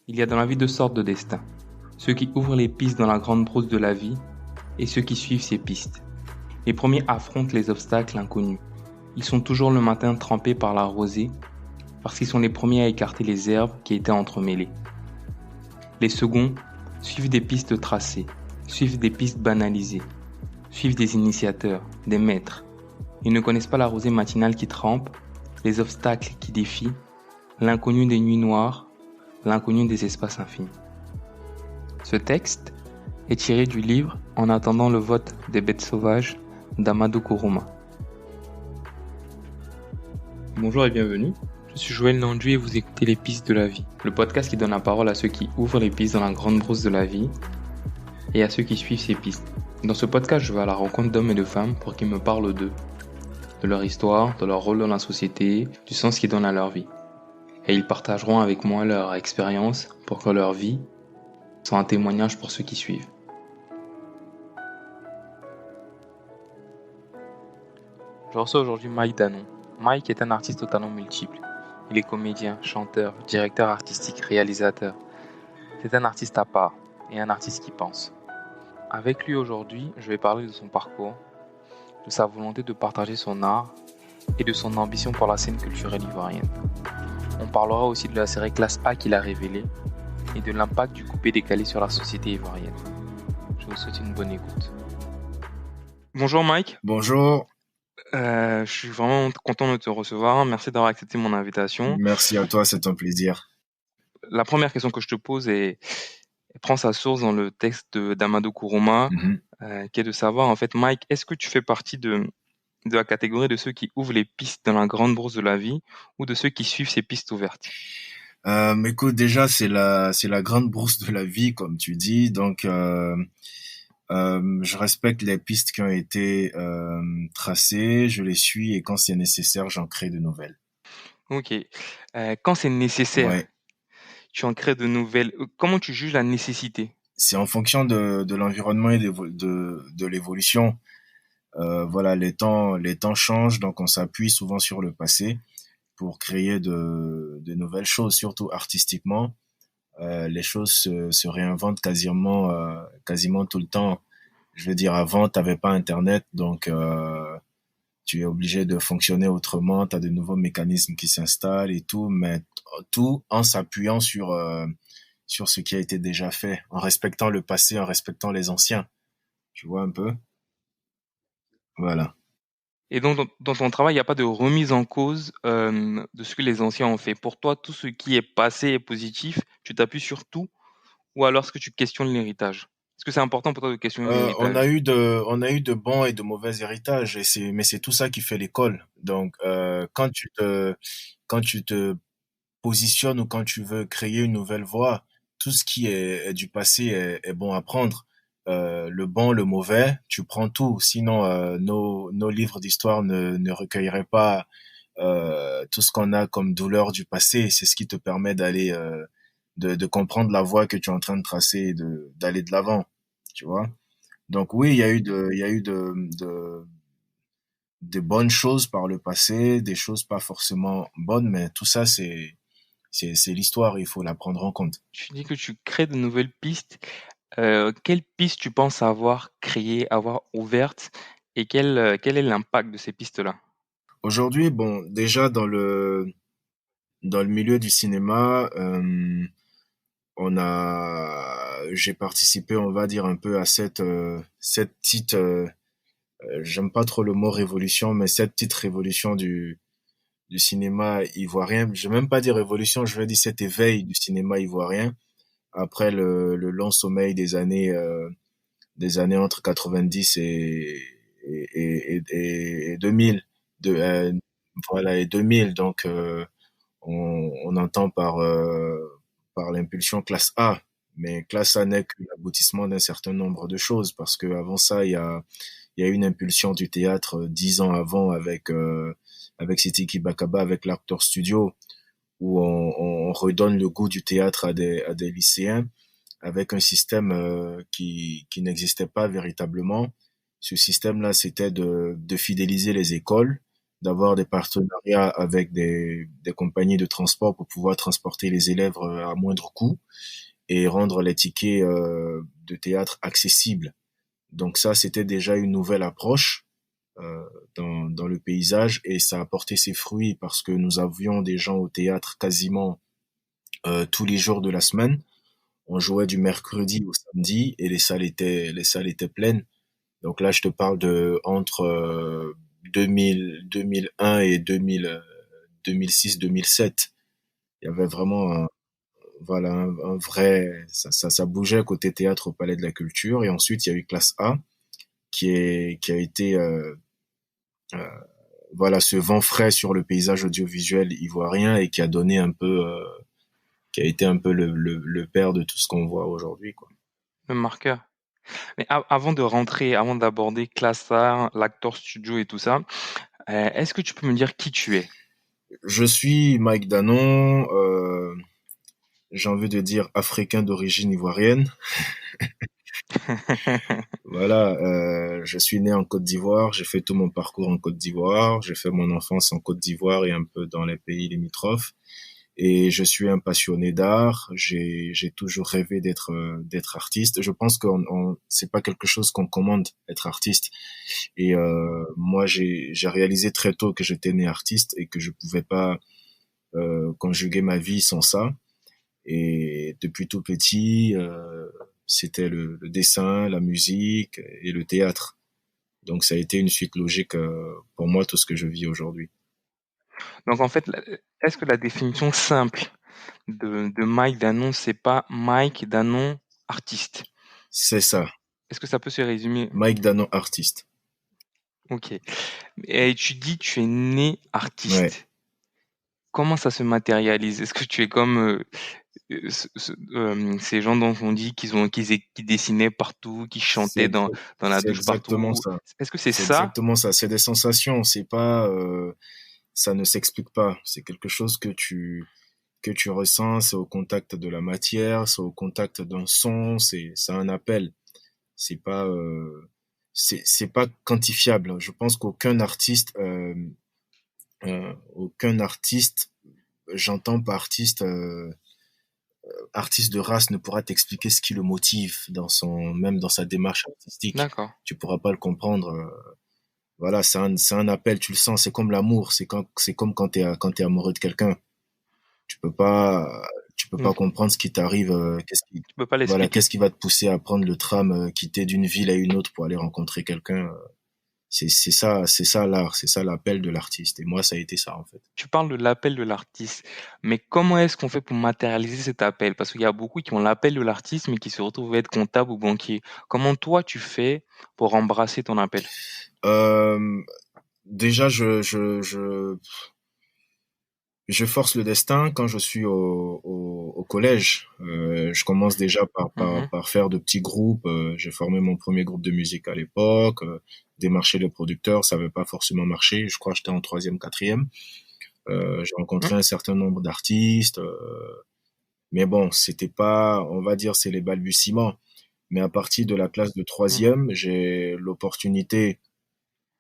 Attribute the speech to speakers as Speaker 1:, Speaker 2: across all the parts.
Speaker 1: Il y a dans la vie deux sortes de destins. Ceux qui ouvrent les pistes dans la grande brousse de la vie et ceux qui suivent ces pistes. Les premiers affrontent les obstacles inconnus. Ils sont toujours le matin trempés par la rosée parce qu'ils sont les premiers à écarter les herbes qui étaient entremêlées. Les seconds suivent des pistes tracées, suivent des pistes banalisées, suivent des initiateurs, des maîtres. Ils ne connaissent pas la rosée matinale qui trempe, les obstacles qui défient, l'inconnu des nuits noires, l'inconnu des espaces infinis. Ce texte est tiré du livre En attendant le vote des bêtes sauvages d'Amadou Kourouma. Bonjour et bienvenue, je suis Joël Nandu et vous écoutez Les Pistes de la Vie, le podcast qui donne la parole à ceux qui ouvrent les pistes dans la grande brousse de la vie et à ceux qui suivent ces pistes. Dans ce podcast, je vais à la rencontre d'hommes et de femmes pour qu'ils me parlent d'eux, de leur histoire, de leur rôle dans la société, du sens qu'ils donnent à leur vie. Et ils partageront avec moi leur expérience pour que leur vie soit un témoignage pour ceux qui suivent. Je reçois aujourd'hui Mike Danon. Mike est un artiste au talent multiple. Il est comédien, chanteur, directeur artistique, réalisateur. C'est un artiste à part et un artiste qui pense. Avec lui aujourd'hui, je vais parler de son parcours, de sa volonté de partager son art et de son ambition pour la scène culturelle ivoirienne. On parlera aussi de la série Classe A qu'il a révélée et de l'impact du coupé-décalé sur la société ivoirienne. Je vous souhaite une bonne écoute. Bonjour Mike.
Speaker 2: Bonjour.
Speaker 1: Je suis vraiment content de te recevoir. Merci d'avoir accepté mon invitation.
Speaker 2: Merci à toi, c'est un plaisir.
Speaker 1: La première question que je te pose prend sa source dans le texte d'Amadou Kourouma, qui est de savoir, en fait, Mike, est-ce que tu fais partie de la catégorie de ceux qui ouvrent les pistes dans la grande brousse de la vie ou de ceux qui suivent ces pistes ouvertes?
Speaker 2: Écoute, déjà, c'est la grande brousse de la vie, comme tu dis. Donc, je respecte les pistes qui ont été tracées, je les suis et quand c'est nécessaire, j'en crée de nouvelles.
Speaker 1: Ok. Quand c'est nécessaire,
Speaker 2: Ouais.
Speaker 1: tu en crées de nouvelles. Comment tu juges la nécessité?
Speaker 2: C'est en fonction de l'environnement et de l'évolution. Voilà, les temps changent, donc on s'appuie souvent sur le passé pour créer de nouvelles choses, surtout artistiquement. Les choses se réinventent quasiment tout le temps. Je veux dire, avant, t'avais pas Internet, donc tu es obligé de fonctionner autrement. T'as de nouveaux mécanismes qui s'installent et tout, mais tout en s'appuyant sur ce qui a été déjà fait, en respectant le passé, en respectant les anciens. Tu vois un peu? Voilà.
Speaker 1: Et donc, dans ton travail, il n'y a pas de remise en cause de ce que les anciens ont fait. Pour toi, tout ce qui est passé est positif, tu t'appuies sur tout, ou alors est-ce que tu questionnes l'héritage? Est-ce que c'est important pour toi de questionner
Speaker 2: On a
Speaker 1: l'héritage?
Speaker 2: eu de bons et de mauvais héritages, mais c'est tout ça qui fait l'école. Donc, quand tu te positionnes ou quand tu veux créer une nouvelle voie, tout ce qui est du passé est bon à prendre. Le bon, le mauvais, tu prends tout. Sinon, nos livres d'histoire ne recueilleraient pas tout ce qu'on a comme douleur du passé. C'est ce qui te permet de comprendre la voie que tu es en train de tracer et d'aller de l'avant. Tu vois? Donc oui, il y a eu de bonnes choses par le passé, des choses pas forcément bonnes, mais tout ça, c'est l'histoire, il faut la prendre en compte.
Speaker 1: Tu dis que tu crées de nouvelles pistes. Quelles pistes tu penses avoir créées, avoir ouvertes, et quel est l'impact de ces pistes-là?
Speaker 2: Aujourd'hui, bon, déjà dans le milieu du cinéma, j'ai participé, on va dire un peu à cette petite, j'aime pas trop le mot révolution, mais cette petite révolution du cinéma ivoirien. Je vais même pas dire révolution, je vais dire cet éveil du cinéma ivoirien après le long sommeil des années entre 90 et 2000. Voilà, et 2000. Donc, on entend par l'impulsion classe A. Mais classe A n'est que l'aboutissement d'un certain nombre de choses parce que avant ça, il y a eu une impulsion du théâtre 10 ans avant avec Sidiki Bakaba, avec l'Actor Studio, où on redonne le goût du théâtre à des lycéens avec un système qui n'existait pas véritablement. Ce système-là, c'était de fidéliser les écoles, d'avoir des partenariats avec des compagnies de transport pour pouvoir transporter les élèves à moindre coût et rendre les tickets de théâtre accessibles. Donc ça, c'était déjà une nouvelle approche dans le paysage et ça a porté ses fruits parce que nous avions des gens au théâtre quasiment tous les jours de la semaine. On jouait du mercredi au samedi et les salles étaient pleines. Donc là, je te parle de entre 2001 et 2006, 2007. Il y avait vraiment voilà, un vrai, ça bougeait côté théâtre au Palais de la Culture. Et ensuite, il y a eu Classe A qui a été euh, voilà, ce vent frais sur le paysage audiovisuel ivoirien et qui a donné un peu, qui a été un peu le père de tout ce qu'on voit aujourd'hui, quoi.
Speaker 1: Le marqueur. Mais avant de rentrer, avant d'aborder Classar, l'Actor Studio et tout ça, est-ce que tu peux me dire qui tu es?
Speaker 2: Je suis Mike Danon, j'ai envie de dire africain d'origine ivoirienne. Voilà, je suis né en Côte d'Ivoire, j'ai fait tout mon parcours en Côte d'Ivoire, j'ai fait mon enfance en Côte d'Ivoire et un peu dans les pays limitrophes. Et je suis un passionné d'art. J'ai toujours rêvé d'être artiste. Je pense que c'est pas quelque chose qu'on commande être artiste. Et moi, j'ai réalisé très tôt que j'étais né artiste et que je pouvais pas conjuguer ma vie sans ça. Et depuis tout petit, c'était le dessin, la musique et le théâtre. Donc ça a été une suite logique pour moi tout ce que je vis aujourd'hui.
Speaker 1: Donc en fait, est-ce que la définition simple de Mike Danon, c'est pas Mike Danon artiste?
Speaker 2: C'est ça,
Speaker 1: Est-ce que ça peut se résumer?
Speaker 2: Mike Danon artiste.
Speaker 1: Ok. Et tu dis tu es né
Speaker 2: Ouais.
Speaker 1: artiste. Comment ça se matérialise? Est-ce que tu es comme ces gens dont on dit qu'ils dessinaient partout, qui
Speaker 2: C'est
Speaker 1: chantaient
Speaker 2: exact-
Speaker 1: dans la
Speaker 2: c'est
Speaker 1: douche
Speaker 2: exactement
Speaker 1: partout?
Speaker 2: ça.
Speaker 1: Est-ce que c'est
Speaker 2: C'est
Speaker 1: ça?
Speaker 2: exactement ça. C'est des sensations. C'est pas, ça ne s'explique pas. C'est quelque chose que tu ressens. C'est au contact de la matière. C'est au contact d'un son. C'est un appel. C'est pas, c'est pas quantifiable. Je pense aucun artiste, j'entends par artiste, artiste de race ne pourra t'expliquer ce qui le motive même dans sa démarche artistique.
Speaker 1: D'accord.
Speaker 2: Tu pourras pas le comprendre. Voilà, c'est un appel, tu le sens, c'est comme l'amour, c'est comme quand t'es amoureux de quelqu'un. Tu peux pas, tu peux pas
Speaker 1: Donc,
Speaker 2: comprendre ce qui t'arrive,
Speaker 1: tu peux pas
Speaker 2: voilà,
Speaker 1: l'expliquer.
Speaker 2: qu'est-ce qui va te pousser à prendre le tram, quitter d'une ville à une autre pour aller rencontrer quelqu'un. C'est ça l'art, c'est ça l'appel de l'artiste. Et moi, ça a été ça, en fait.
Speaker 1: Tu parles de l'appel de l'artiste, mais comment est-ce qu'on fait pour matérialiser cet appel? Parce qu'il y a beaucoup qui ont l'appel de l'artiste, mais qui se retrouvent à être comptable ou banquier. Comment toi tu fais pour embrasser ton appel?
Speaker 2: Euh, déjà, je force le destin quand je suis au collège. Je commence déjà
Speaker 1: Mhm,
Speaker 2: par faire de petits groupes. J'ai formé mon premier groupe de musique à l'époque. Démarcher les producteurs, ça n'avait pas forcément marché. Je crois que j'étais en troisième, quatrième. J'ai
Speaker 1: mhm,
Speaker 2: rencontré un certain nombre d'artistes. Mais bon, c'était pas, on va dire, c'est les balbutiements. Mais à partir de la classe de
Speaker 1: mhm.
Speaker 2: troisième, j'ai l'opportunité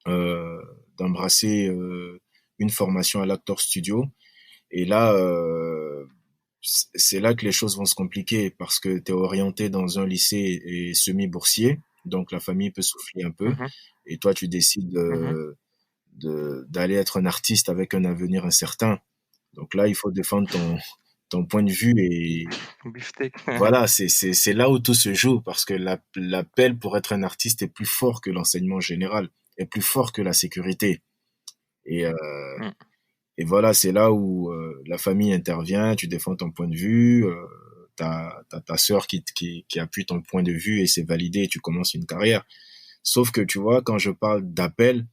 Speaker 2: euh, d'embrasser une formation à l'Actor Studio. Et là, c'est là que les choses vont se compliquer parce que tu es orienté dans un lycée et semi-boursier, donc la famille peut souffler un peu.
Speaker 1: Mhm,
Speaker 2: Et toi, tu décides
Speaker 1: mhm.
Speaker 2: d'aller être un artiste avec un avenir incertain. Donc là, il faut défendre ton point de vue et
Speaker 1: Beefsteak.
Speaker 2: voilà, c'est là où tout se joue parce que l'appel pour être un artiste est plus fort que l'enseignement général, est plus fort que la sécurité. Et,
Speaker 1: Mm.
Speaker 2: et voilà, c'est là où la famille intervient, tu défends ton point de vue, t'as ta sœur qui appuie ton point de vue et c'est validé et tu commences une carrière. Sauf que tu vois, quand je parle d'appel,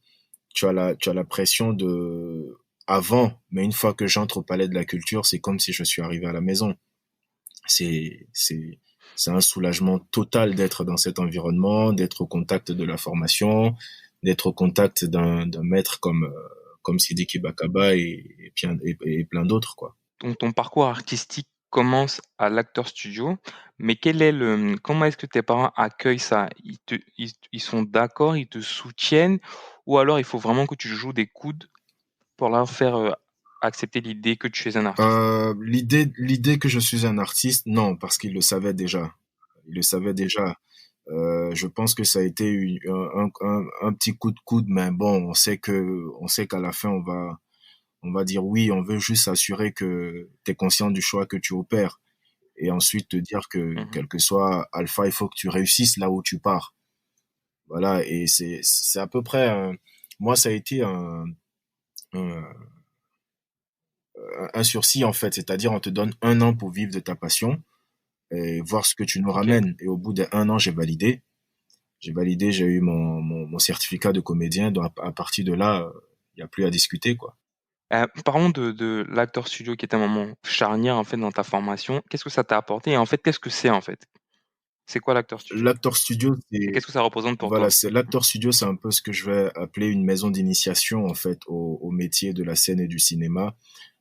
Speaker 2: tu as la pression de avant, mais une fois que j'entre au palais de la culture, c'est comme si je suis arrivé à la maison. C'est, c'est, c'est un soulagement total d'être dans cet environnement, d'être au contact de la formation, d'être au contact d'un maître comme Sidiki Bakaba et plein d'autres, quoi.
Speaker 1: Donc ton parcours artistique commence à l'Acteur Studio, mais comment est-ce que tes parents accueillent ça? Ils sont d'accord, ils te soutiennent, ou alors il faut vraiment que tu joues des coudes pour leur faire accepter l'idée que tu es un artiste?
Speaker 2: L'idée que je suis un artiste, non, parce qu'il le savait déjà. Il le savait déjà. Je pense que ça a été un petit coup de coude, mais bon, on sait qu'à la fin, on va dire oui, on veut juste s'assurer que tu es conscient du choix que tu opères. Et ensuite te dire que,
Speaker 1: Mhm.
Speaker 2: quel que soit Alpha, il faut que tu réussisses là où tu pars. Voilà, et c'est à peu près, moi, ça a été un, un sursis, en fait. C'est-à-dire, on te donne un an pour vivre de ta passion et voir ce que tu nous
Speaker 1: Ok.
Speaker 2: ramènes. Et au bout d'un an, j'ai validé. J'ai validé, j'ai eu mon certificat de comédien. Donc, à partir de là, il n'y a plus à discuter, quoi.
Speaker 1: Parlons de l'acteur studio qui est un moment charnière en fait dans ta formation. Qu'est-ce que ça t'a apporté et en fait, qu'est-ce que c'est en fait? C'est quoi l'acteur studio?
Speaker 2: L'acteur studio,
Speaker 1: Et qu'est-ce que ça représente pour
Speaker 2: voilà,
Speaker 1: toi?
Speaker 2: c'est l'acteur studio, c'est un peu ce que je vais appeler une maison d'initiation, en fait, au métier de la scène et du cinéma,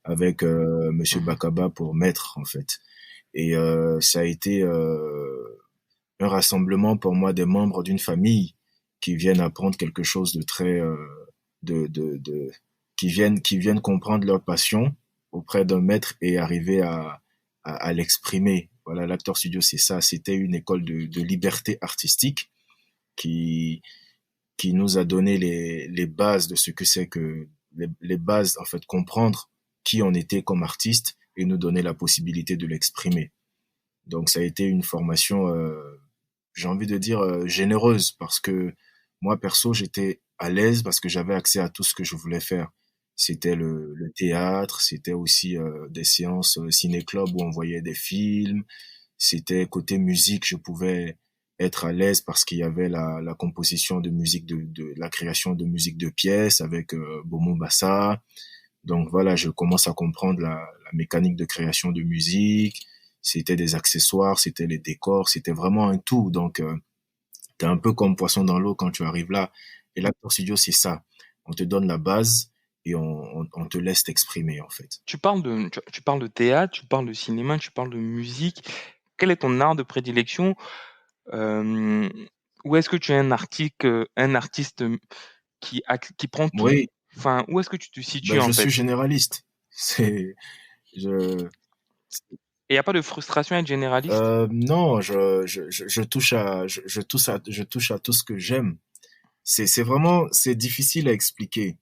Speaker 2: avec Monsieur
Speaker 1: Mhm.
Speaker 2: Bakaba pour maître, en fait. Et ça a été un rassemblement pour moi des membres d'une famille qui viennent apprendre quelque chose de très de qui viennent comprendre leur passion auprès d'un maître et arriver à l'exprimer. Voilà, l'acteur studio, c'est ça. C'était une école de liberté artistique qui qui nous a donné les bases de ce que c'est que les bases en fait comprendre qui on était comme artiste et nous donner la possibilité de l'exprimer. Donc ça a été une formation j'ai envie de dire généreuse parce que moi perso j'étais à l'aise parce que j'avais accès à tout ce que je voulais faire. C'était le théâtre, c'était aussi des séances ciné-club où on voyait des films, c'était côté musique, je pouvais être à l'aise parce qu'il y avait la composition de musique de la création de musique de pièces avec Bomo Bassa. Donc voilà, je commence à comprendre la mécanique de création de musique. C'était des accessoires, c'était les décors, c'était vraiment un tout. Donc t'es un peu comme poisson dans l'eau quand tu arrives là. Et l'acteur studio, c'est ça. On te donne la base et on te laisse t'exprimer en fait.
Speaker 1: Tu parles de théâtre, tu parles de cinéma, tu parles de musique. Quel est ton art de prédilection? Euh, Où est-ce que tu es un artiste qui prend tout?
Speaker 2: Oui,
Speaker 1: Enfin, où est-ce que tu te
Speaker 2: ben
Speaker 1: situes
Speaker 2: je
Speaker 1: en
Speaker 2: suis
Speaker 1: fait?
Speaker 2: généraliste. C'est je
Speaker 1: Et il n'y a pas de frustration à être généraliste?
Speaker 2: non, je touche à je touche à tout ce que j'aime. C'est vraiment c'est difficile à expliquer.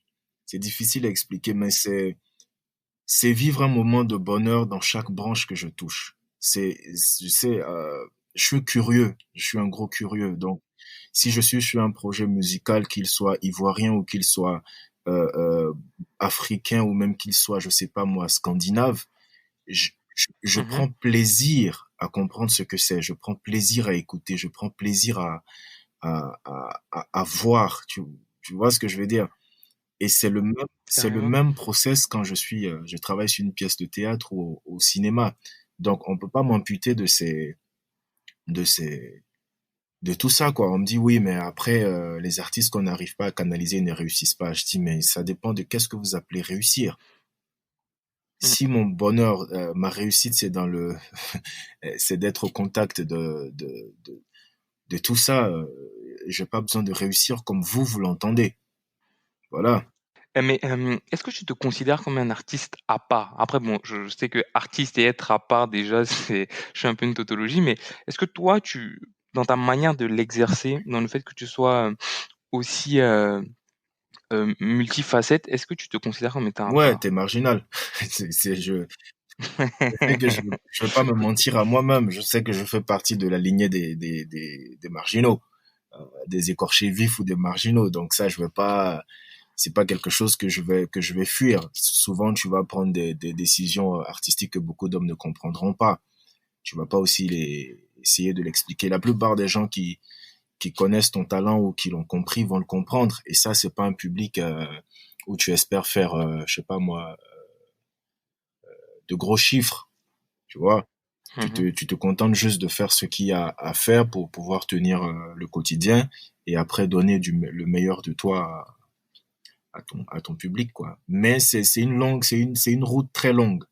Speaker 2: C'est difficile à expliquer, mais c'est vivre un moment de bonheur dans chaque branche que je touche. Tu sais, je suis curieux, je suis un gros curieux. Donc, si je suis sur un projet musical, qu'il soit ivoirien ou qu'il soit euh, euh, africain ou même qu'il soit, je sais pas moi, scandinave, je
Speaker 1: Mhm.
Speaker 2: prends plaisir à comprendre ce que c'est. Je prends plaisir à écouter. Je prends plaisir à voir. Tu vois ce que je veux dire? Et c'est le
Speaker 1: Carrément.
Speaker 2: même process quand je travaille sur une pièce de théâtre ou au cinéma. Donc, on peut pas m'amputer de ces, de tout ça, quoi. On me dit, oui, mais après, les artistes qu'on n'arrive pas à canaliser ne réussissent pas. Je dis, mais ça dépend de qu'est-ce que vous appelez réussir.
Speaker 1: Mm.
Speaker 2: Si mon bonheur, ma réussite, c'est dans c'est d'être au contact de tout ça, j'ai pas besoin de réussir comme vous l'entendez. Voilà.
Speaker 1: Mais est-ce que tu te considères comme un artiste à part? Après, bon, je sais que artiste et être à part, déjà, je suis un peu une tautologie, mais est-ce que toi, dans ta manière de l'exercer, dans le fait que tu sois aussi multifacette, est-ce que tu te considères comme étant à
Speaker 2: Ouais,
Speaker 1: part?
Speaker 2: t'es marginal. Je sais que je veux pas me mentir à moi-même. Je sais que je fais partie de la lignée des marginaux, des écorchés vifs ou des marginaux. Donc ça, je veux pas, c'est pas quelque chose que je vais fuir. Souvent, tu vas prendre des décisions artistiques que beaucoup d'hommes ne comprendront pas. Tu vas pas aussi essayer de l'expliquer. La plupart des gens qui connaissent ton talent ou qui l'ont compris vont le comprendre. Et ça, c'est pas un public, où tu espères faire, je sais pas moi, de gros chiffres. Tu vois?
Speaker 1: Mhm.
Speaker 2: Tu te contentes juste de faire ce qu'il y a à faire pour pouvoir tenir le quotidien et après donner le meilleur de toi à ton public, quoi. Mais c'est une longue, c'est une route très longue.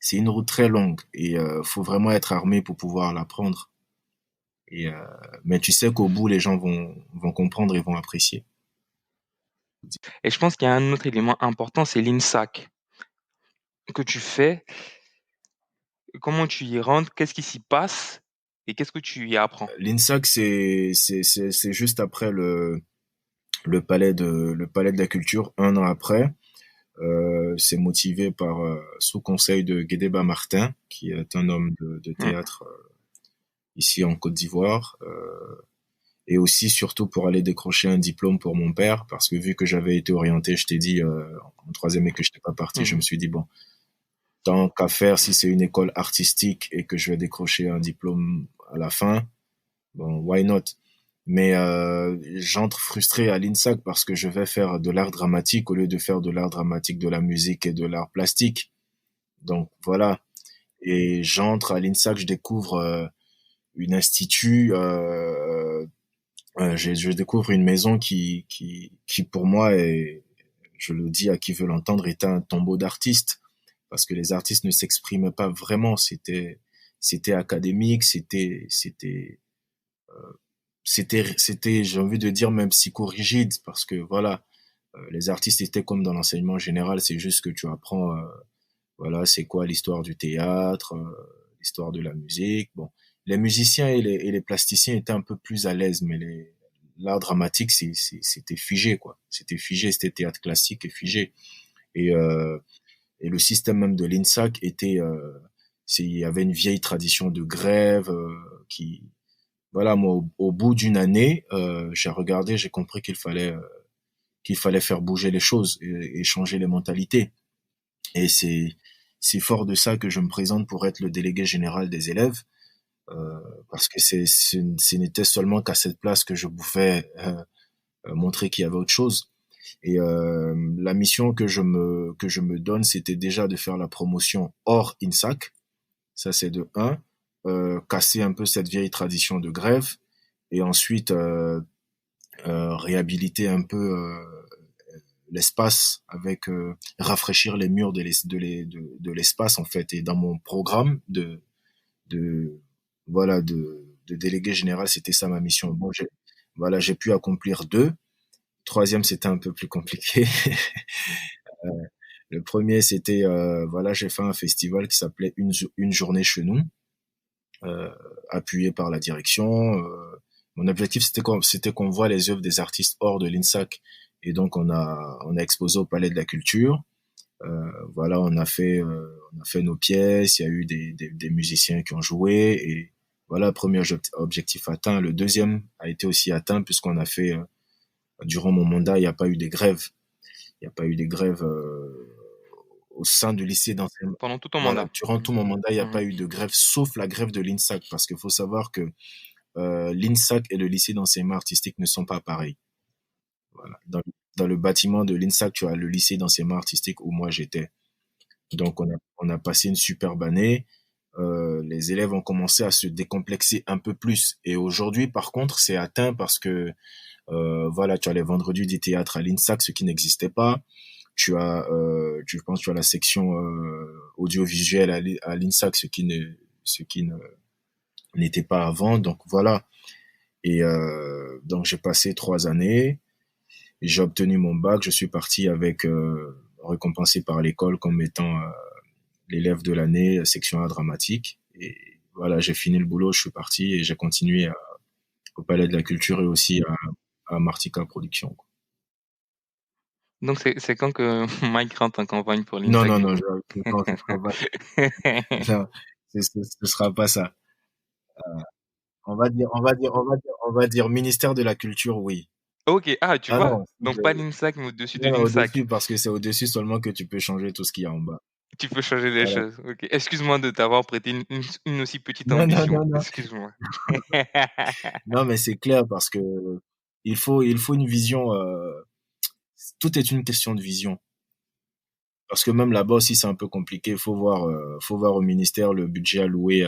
Speaker 2: C'est une route très longue et faut vraiment être armé pour pouvoir la prendre. Et mais tu sais qu'au bout, les gens vont comprendre et vont apprécier.
Speaker 1: Et je pense qu'il y a un autre élément important, c'est l'INSAC que tu fais, comment tu y rentres, qu'est-ce qui s'y passe et qu'est-ce que tu y apprends?
Speaker 2: L'INSAC, c'est juste après le palais de la culture, un an après. C'est motivé par sous conseil de Guédéba Martin, qui est un homme de
Speaker 1: Mmh.
Speaker 2: théâtre ici en Côte d'Ivoire, et aussi surtout pour aller décrocher un diplôme pour mon père, parce que vu que j'avais été orienté, je t'ai dit en troisième et que je n'étais pas parti, je
Speaker 1: Mmh.
Speaker 2: me suis dit bon, tant qu'à faire, si c'est une école artistique et que je vais décrocher un diplôme à la fin, bon, why not? Mais j'entre frustré à l'INSAC parce que je vais faire de l'art dramatique au lieu de faire de l'art dramatique, de la musique et de l'art plastique. Donc voilà. Et j'entre à l'INSAC, je découvre une institut, je découvre une maison qui pour moi est, je le dis à qui veut l'entendre, est un tombeau d'artistes parce que les artistes ne s'exprimaient pas vraiment. C'était académique, c'était, j'ai envie de dire même psychorigide parce que voilà, les artistes étaient comme dans l'enseignement général, c'est juste que tu apprends, voilà, c'est quoi l'histoire du théâtre, l'histoire de la musique. Bon, les musiciens et les plasticiens étaient un peu plus à l'aise, mais l'art dramatique, c'était figé, quoi. C'était figé, c'était théâtre classique et figé. Et, euh, et le système même de l'INSAC était, il y avait une vieille tradition de grève qui, voilà, moi, au bout d'une année, j'ai regardé, j'ai compris qu'il fallait faire bouger les choses et changer les mentalités. Et c'est fort de ça que je me présente pour être le délégué général des élèves, parce que ce n'était seulement qu'à cette place que je pouvais montrer qu'il y avait autre chose. Et la mission que je me donne, c'était déjà de faire la promotion hors INSAC. Ça, c'est de un, casser un peu cette vieille tradition de grève, et ensuite réhabiliter un peu l'espace avec rafraîchir les murs de l'espace en fait. Et dans mon programme de voilà de délégué général, c'était ça ma mission. Bon, voilà, j'ai pu accomplir deux. Troisième, c'était un peu plus compliqué. Le premier, c'était voilà, j'ai fait un festival qui s'appelait une journée chez nous, euh, appuyé par la direction. Mon objectif, c'était qu'on voit les œuvres des artistes hors de l'INSAC. Et donc, on a exposé au Palais de la Culture. Voilà, on a fait nos pièces. Il y a eu des musiciens qui ont joué. Et voilà, premier objectif atteint. Le deuxième a été aussi atteint puisqu'on a fait, durant mon mandat, il n'y a pas eu des grèves. Il n'y a pas eu des grèves au sein du lycée d'enseignement.
Speaker 1: Pendant tout ton
Speaker 2: Voilà,
Speaker 1: mandat?
Speaker 2: durant tout mon mandat, il n'y a
Speaker 1: Mmh.
Speaker 2: pas eu de grève, sauf la grève de l'INSAC, parce qu'il faut savoir que l'INSAC et le lycée d'enseignement artistique ne sont pas pareils. Voilà. Dans le bâtiment de l'INSAC, tu as le lycée d'enseignement artistique où moi j'étais. Donc on a passé une superbe année. Les élèves ont commencé à se décomplexer un peu plus. Et aujourd'hui, par contre, c'est atteint parce que voilà, tu as les vendredis du théâtre à l'INSAC, ce qui n'existait pas. Tu penses, tu as la section audiovisuelle à l'INSAC, ce qui n'était pas avant. Donc voilà. Et donc j'ai passé 3 années. J'ai obtenu mon bac. Je suis parti avec récompensé par l'école comme étant l'élève de l'année, section art dramatique. Et voilà, j'ai fini le boulot, je suis parti et j'ai continué au Palais de la Culture et aussi à Martica Productions.
Speaker 1: Donc c'est quand que Mike rentre en campagne pour
Speaker 2: Non,
Speaker 1: l'INSAC
Speaker 2: non,
Speaker 1: du
Speaker 2: non,
Speaker 1: coup?
Speaker 2: non, ce sera pas, non, ce sera pas ça. On va dire ministère de la Culture, oui.
Speaker 1: OK, ah tu
Speaker 2: Ah
Speaker 1: vois?
Speaker 2: non,
Speaker 1: Donc pas l'INSAC mais au-dessus de
Speaker 2: non,
Speaker 1: l'INSAC.
Speaker 2: au-dessus parce que c'est au-dessus seulement que tu peux changer tout ce qu'il y a en bas.
Speaker 1: Tu peux changer les
Speaker 2: Voilà.
Speaker 1: choses. OK. Excuse-moi de t'avoir prêté une aussi petite
Speaker 2: Non, non,
Speaker 1: ambition.
Speaker 2: non, non.
Speaker 1: Excuse-moi.
Speaker 2: Non, mais c'est clair parce que il faut une vision. Tout est une question de vision. Parce que même là-bas aussi, c'est un peu compliqué. Faut voir au ministère le budget alloué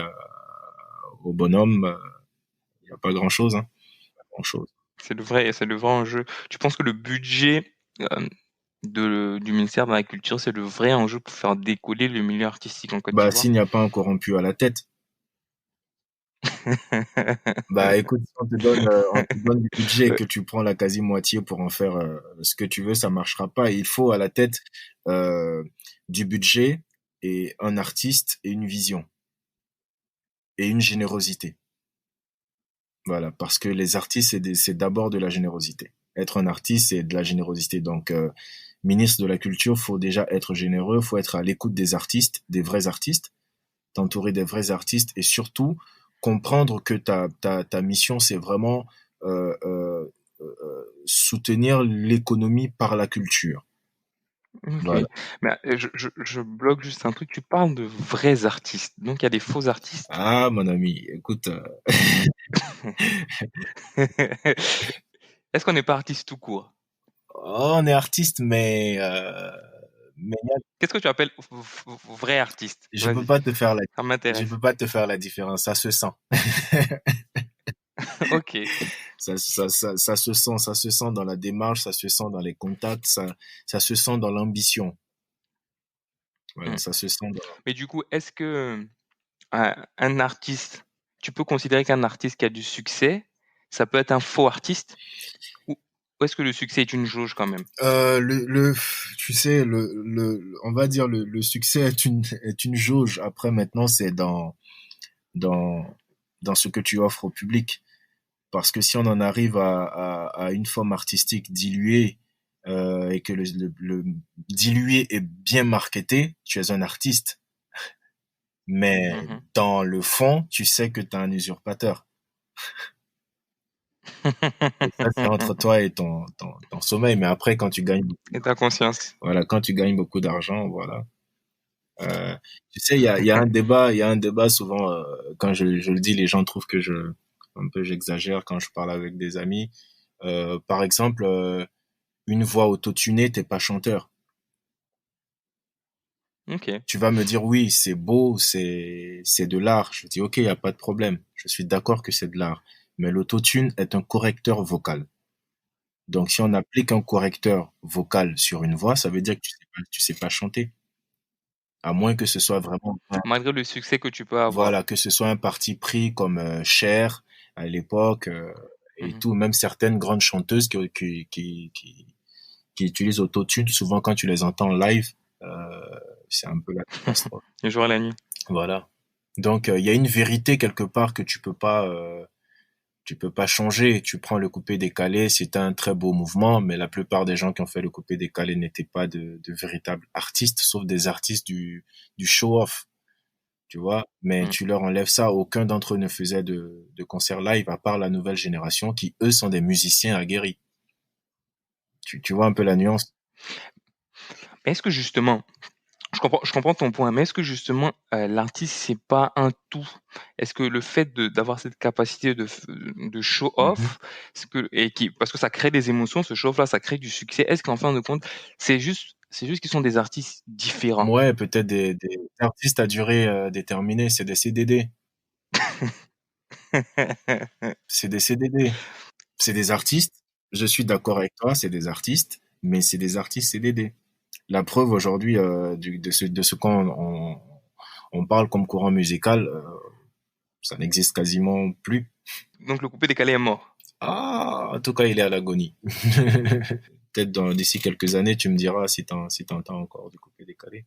Speaker 2: au bonhomme. Il n'y a pas grand-chose, hein. Pas grand-chose.
Speaker 1: C'est le vrai enjeu. Tu penses que le budget, du ministère de la culture, c'est le vrai enjeu pour faire décoller le milieu artistique en Côte
Speaker 2: Bah,
Speaker 1: d'Ivoire?
Speaker 2: s'il n'y a pas un corrompu à la tête. Bah écoute, si on te donne du budget et que tu prends la quasi-moitié pour en faire ce que tu veux, ça marchera pas. Il faut à la tête euh, du budget et un artiste et une vision et une générosité. Voilà, parce que les artistes, c'est d'abord de la générosité. Être un artiste, c'est de la générosité. Donc, ministre de la Culture, faut déjà être généreux, faut être à l'écoute des artistes, des vrais artistes, t'entourer des vrais artistes et surtout comprendre que ta mission, c'est vraiment euh, euh, soutenir l'économie par la culture.
Speaker 1: Ok.
Speaker 2: Voilà.
Speaker 1: Mais je bloque juste un truc. Tu parles de vrais artistes. Donc il y a des faux artistes.
Speaker 2: Ah, mon ami, écoute,
Speaker 1: Est-ce qu'on n'est pas artiste tout court?
Speaker 2: on est artiste, mais
Speaker 1: Qu'est-ce que tu appelles vrai artiste?
Speaker 2: je peux
Speaker 1: Vas-y,
Speaker 2: pas te faire
Speaker 1: ça
Speaker 2: je
Speaker 1: m'intéresse.
Speaker 2: peux pas te faire la différence, ça se sent.
Speaker 1: Ok.
Speaker 2: Ça se sent dans la démarche, ça se sent dans les contacts, ça se sent dans l'ambition. Voilà,
Speaker 1: Hmm.
Speaker 2: ça se sent dans...
Speaker 1: Mais du coup, est-ce que un artiste, tu peux considérer qu'un artiste qui a du succès, ça peut être un faux artiste? Ou est-ce que le succès est une jauge quand même?
Speaker 2: Tu sais, on va dire le succès est une jauge. Après, maintenant, c'est dans, dans ce que tu offres au public. Parce que si on en arrive à une forme artistique diluée, et que le dilué est bien marketé, tu es un artiste. Mais
Speaker 1: Mhm.
Speaker 2: dans le fond, tu sais que tu es un usurpateur. Et ça, c'est entre toi et ton sommeil. Mais après, quand tu gagnes,
Speaker 1: Et ta conscience.
Speaker 2: voilà, quand tu gagnes beaucoup d'argent, voilà. Euh, Tu sais, il y a un débat, il y a un débat souvent, quand je le dis, les gens trouvent que un peu j'exagère quand je parle avec des amis. Par exemple, une voix autotunée, t'es pas chanteur.
Speaker 1: Ok.
Speaker 2: Tu vas me dire, oui, c'est beau, c'est de l'art. Je dis, ok, il y a pas de problème. Je suis d'accord que c'est de l'art. Mais l'autotune est un correcteur vocal. Donc, si on applique un correcteur vocal sur une voix, ça veut dire que tu sais pas chanter. À moins que ce soit vraiment,
Speaker 1: Malgré le succès que tu peux avoir.
Speaker 2: voilà, que ce soit un parti pris comme Cher à l'époque, et
Speaker 1: Mhm.
Speaker 2: tout, même certaines grandes chanteuses qui utilisent autotune, souvent quand tu les entends live, c'est un peu la catastrophe.
Speaker 1: Le jour et la nuit.
Speaker 2: Voilà. Donc, il y a une vérité quelque part que tu peux pas changer. Tu prends le coupé décalé, c'est un très beau mouvement, mais la plupart des gens qui ont fait le coupé décalé n'étaient pas de véritables artistes, sauf des artistes du show-off, tu vois. Mais
Speaker 1: Mm.
Speaker 2: tu leur enlèves ça, aucun d'entre eux ne faisait de concert live, à part la nouvelle génération qui, eux, sont des musiciens aguerris. Tu vois un peu la nuance?
Speaker 1: Mais est-ce que justement, je comprends ton point, mais est-ce que justement, l'artiste, c'est pas un tout? Est-ce que le fait d'avoir cette capacité de show
Speaker 2: Mhm.
Speaker 1: off, parce que ça crée des émotions, ce show off là, ça crée du succès. Est-ce qu'en fin de compte, c'est juste qu'ils sont des artistes différents?
Speaker 2: Ouais, peut-être des artistes à durée déterminée, c'est des CDD. C'est des CDD. C'est des artistes. Je suis d'accord avec toi, c'est des artistes, mais c'est des artistes CDD. La preuve aujourd'hui de ce on parle comme courant musical, ça n'existe quasiment plus.
Speaker 1: Donc le coupé décalé est mort.
Speaker 2: Ah, en tout cas, il est à l'agonie. Peut-être d'ici quelques années, tu me diras si t'entends encore du coupé décalé.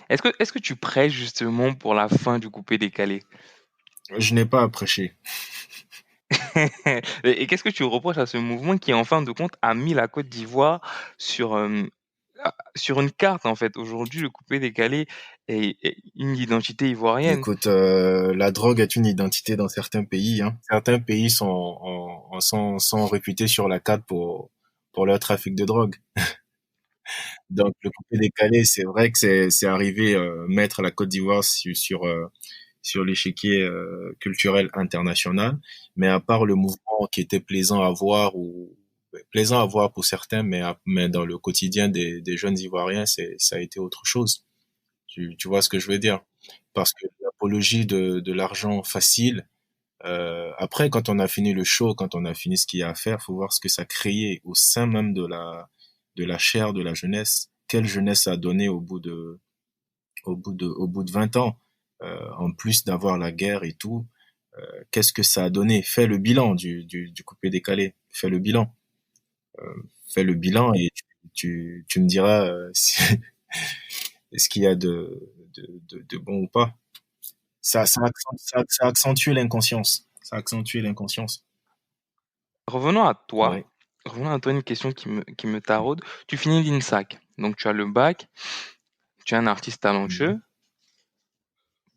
Speaker 1: Est-ce que tu prêches justement pour la fin du coupé décalé?
Speaker 2: Je n'ai pas à prêcher.
Speaker 1: Et qu'est-ce que tu reproches à ce mouvement qui, en fin de compte, a mis la Côte d'Ivoire sur, sur une carte, en fait? Aujourd'hui, le coupé décalé est une identité ivoirienne.
Speaker 2: Écoute, la drogue est une identité dans certains pays, hein. Certains pays sont réputés sur la carte pour leur trafic de drogue. Donc, le coupé décalé, c'est vrai que c'est arrivé mettre la Côte d'Ivoire sur l'échiquier culturel international. Mais à part le mouvement qui était plaisant à voir ou plaisant à voir pour certains, mais dans le quotidien des jeunes Ivoiriens, ça a été autre chose. Tu vois ce que je veux dire? Parce que l'apologie de l'argent facile, après, quand on a fini le show, quand on a fini ce qu'il y a à faire, faut voir ce que ça créait au sein même de la chair de la jeunesse. Quelle jeunesse ça a donné au bout de 20 ans, en plus d'avoir la guerre et tout. Qu'est-ce que ça a donné? Fais le bilan du coupé-décalé. Fais le bilan. Fais le bilan et tu me diras est-ce qu'il y a de bon ou pas. Ça accentue l'inconscience. Ça accentue l'inconscience.
Speaker 1: Revenons à toi.
Speaker 2: Ouais.
Speaker 1: Revenons à toi, une question qui me taraude. Tu finis l'INSAC, donc tu as le bac, tu es un artiste
Speaker 2: Mhm.
Speaker 1: talentueux.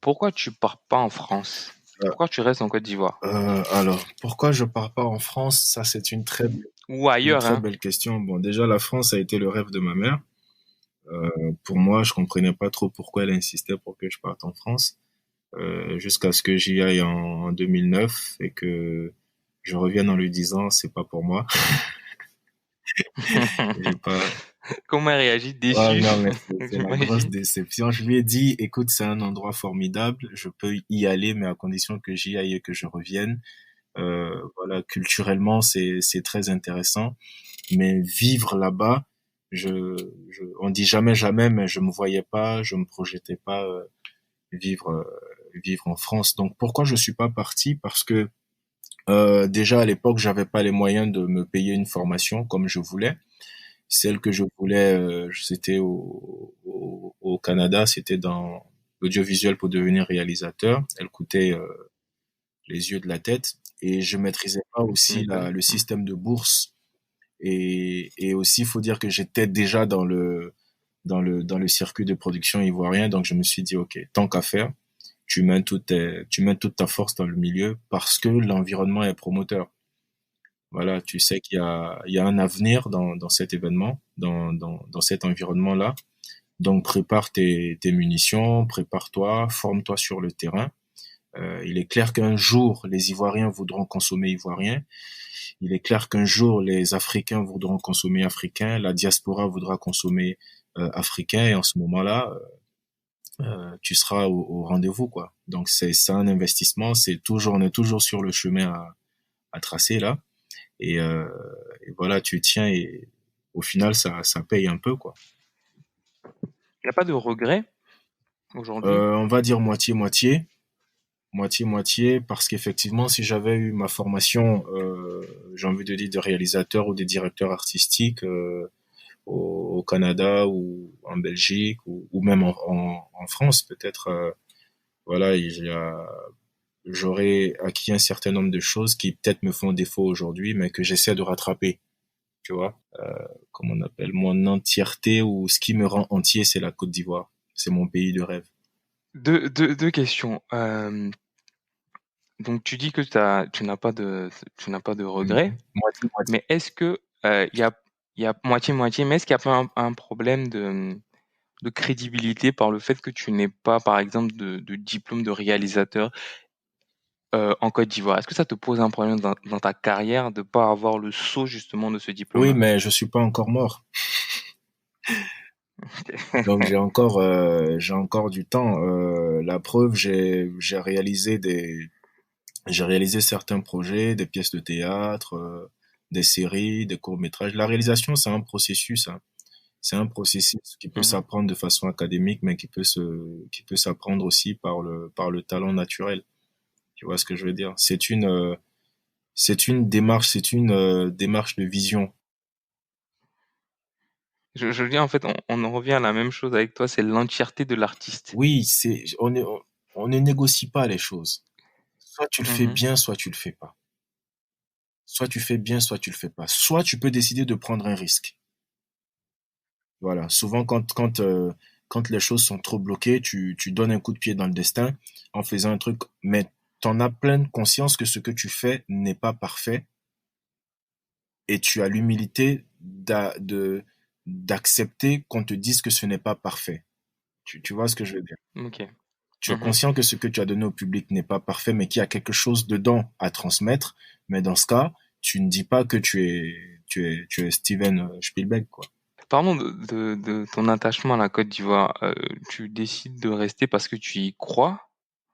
Speaker 1: Pourquoi tu pars pas en France? Pourquoi tu restes en Côte d'Ivoire?
Speaker 2: Alors, pourquoi je pars pas en France? Ça,
Speaker 1: Ou
Speaker 2: une
Speaker 1: ailleurs,
Speaker 2: très
Speaker 1: hein?
Speaker 2: belle question. Bon, déjà, la France a été le rêve de ma mère. Pour moi, je comprenais pas trop pourquoi elle insistait pour que je parte en France, jusqu'à ce que j'y aille en 2009 et que je revienne en lui disant, c'est pas pour moi. J'ai pas,
Speaker 1: Comment elle réagit?
Speaker 2: ouais,
Speaker 1: Déçue,
Speaker 2: non, mais c'est la grosse
Speaker 1: j'imagine.
Speaker 2: déception. Je lui ai dit, écoute, c'est un endroit formidable, je peux y aller, mais à condition que j'y aille et que je revienne. Voilà, culturellement, c'est très intéressant, mais vivre là-bas, on dit jamais jamais, mais je me voyais pas, je me projetais pas vivre vivre en France. Donc pourquoi je suis pas parti? Parce que déjà à l'époque, j'avais pas les moyens de me payer une formation comme je voulais. Celle que je voulais, c'était au Canada, c'était dans l'audiovisuel pour devenir réalisateur. Elle coûtait les yeux de la tête et je maîtrisais pas
Speaker 1: Tu
Speaker 2: aussi
Speaker 1: m'étonnes.
Speaker 2: le système de bourse et aussi il faut dire que j'étais déjà dans le circuit de production ivoirien, donc je me suis dit ok, tant qu'à faire, tu mets toute ta force dans le milieu parce que l'environnement est promoteur. Voilà, tu sais il y a un avenir dans cet événement, dans cet environnement-là. Donc prépare tes munitions, prépare-toi, forme-toi sur le terrain. Il est clair qu'un jour, les Ivoiriens voudront consommer ivoirien. Il est clair qu'un jour, les Africains voudront consommer africain. La diaspora voudra consommer africain. Et en ce moment-là, tu seras au rendez-vous, quoi. Donc c'est un investissement. On est toujours sur le chemin à tracer là. Et, euh, et voilà, tu tiens et au final, ça paye un peu, quoi.
Speaker 1: Il n'y a pas de regret aujourd'hui?
Speaker 2: On va dire moitié-moitié. Moitié-moitié, parce qu'effectivement, si j'avais eu ma formation, j'ai envie de dire de réalisateur ou de directeur artistique au Canada ou en Belgique ou même en France, peut-être, voilà, j'aurais acquis un certain nombre de choses qui peut-être me font défaut aujourd'hui, mais que j'essaie de rattraper, tu vois, comme on appelle mon entièreté ou ce qui me rend entier, c'est la Côte d'Ivoire. C'est mon pays de rêve.
Speaker 1: Deux questions. Donc tu dis que tu n'as pas de regrets,
Speaker 2: Mhm. Moitié-moitié.
Speaker 1: mais est-ce que il y a moitié-moitié, mais est-ce qu'il y a pas un problème de crédibilité par le fait que tu n'aies pas, par exemple, de diplôme de réalisateur en Côte d'Ivoire? Est-ce que ça te pose un problème dans ta carrière de pas avoir le sceau justement de ce
Speaker 2: Oui,
Speaker 1: diplôme-là?
Speaker 2: mais je suis pas encore mort. Donc j'ai encore du temps. La preuve, j'ai réalisé certains projets, des pièces de théâtre, des séries, des courts-métrages. La réalisation, c'est un processus, hein. C'est un processus qui peut
Speaker 1: Mmh.
Speaker 2: s'apprendre de façon académique, mais qui peut s'apprendre aussi par le talent naturel. Tu vois ce que je veux dire? C'est une démarche, démarche de vision.
Speaker 1: Je dis en fait, on en revient à la même chose avec toi, c'est l'entièreté de l'artiste.
Speaker 2: Oui, on ne négocie pas les choses. Soit tu le fais
Speaker 1: Mmh.
Speaker 2: bien, soit tu le fais pas. Soit tu fais bien, soit tu le fais pas. Soit tu peux décider de prendre un risque. Voilà. Souvent, quand les choses sont trop bloquées, tu donnes un coup de pied dans le destin en faisant un truc, mais t'en as pleine conscience que ce que tu fais n'est pas parfait et tu as l'humilité d'accepter qu'on te dise que ce n'est pas parfait. Tu vois ce que je veux dire?
Speaker 1: OK.
Speaker 2: Tu es
Speaker 1: Mmh.
Speaker 2: conscient que ce que tu as donné au public n'est pas parfait, mais qu'il y a quelque chose dedans à transmettre. Mais dans ce cas, tu ne dis pas que tu es Steven Spielberg, quoi.
Speaker 1: Parlons de ton attachement à la Côte d'Ivoire. Tu décides de rester parce que tu y crois?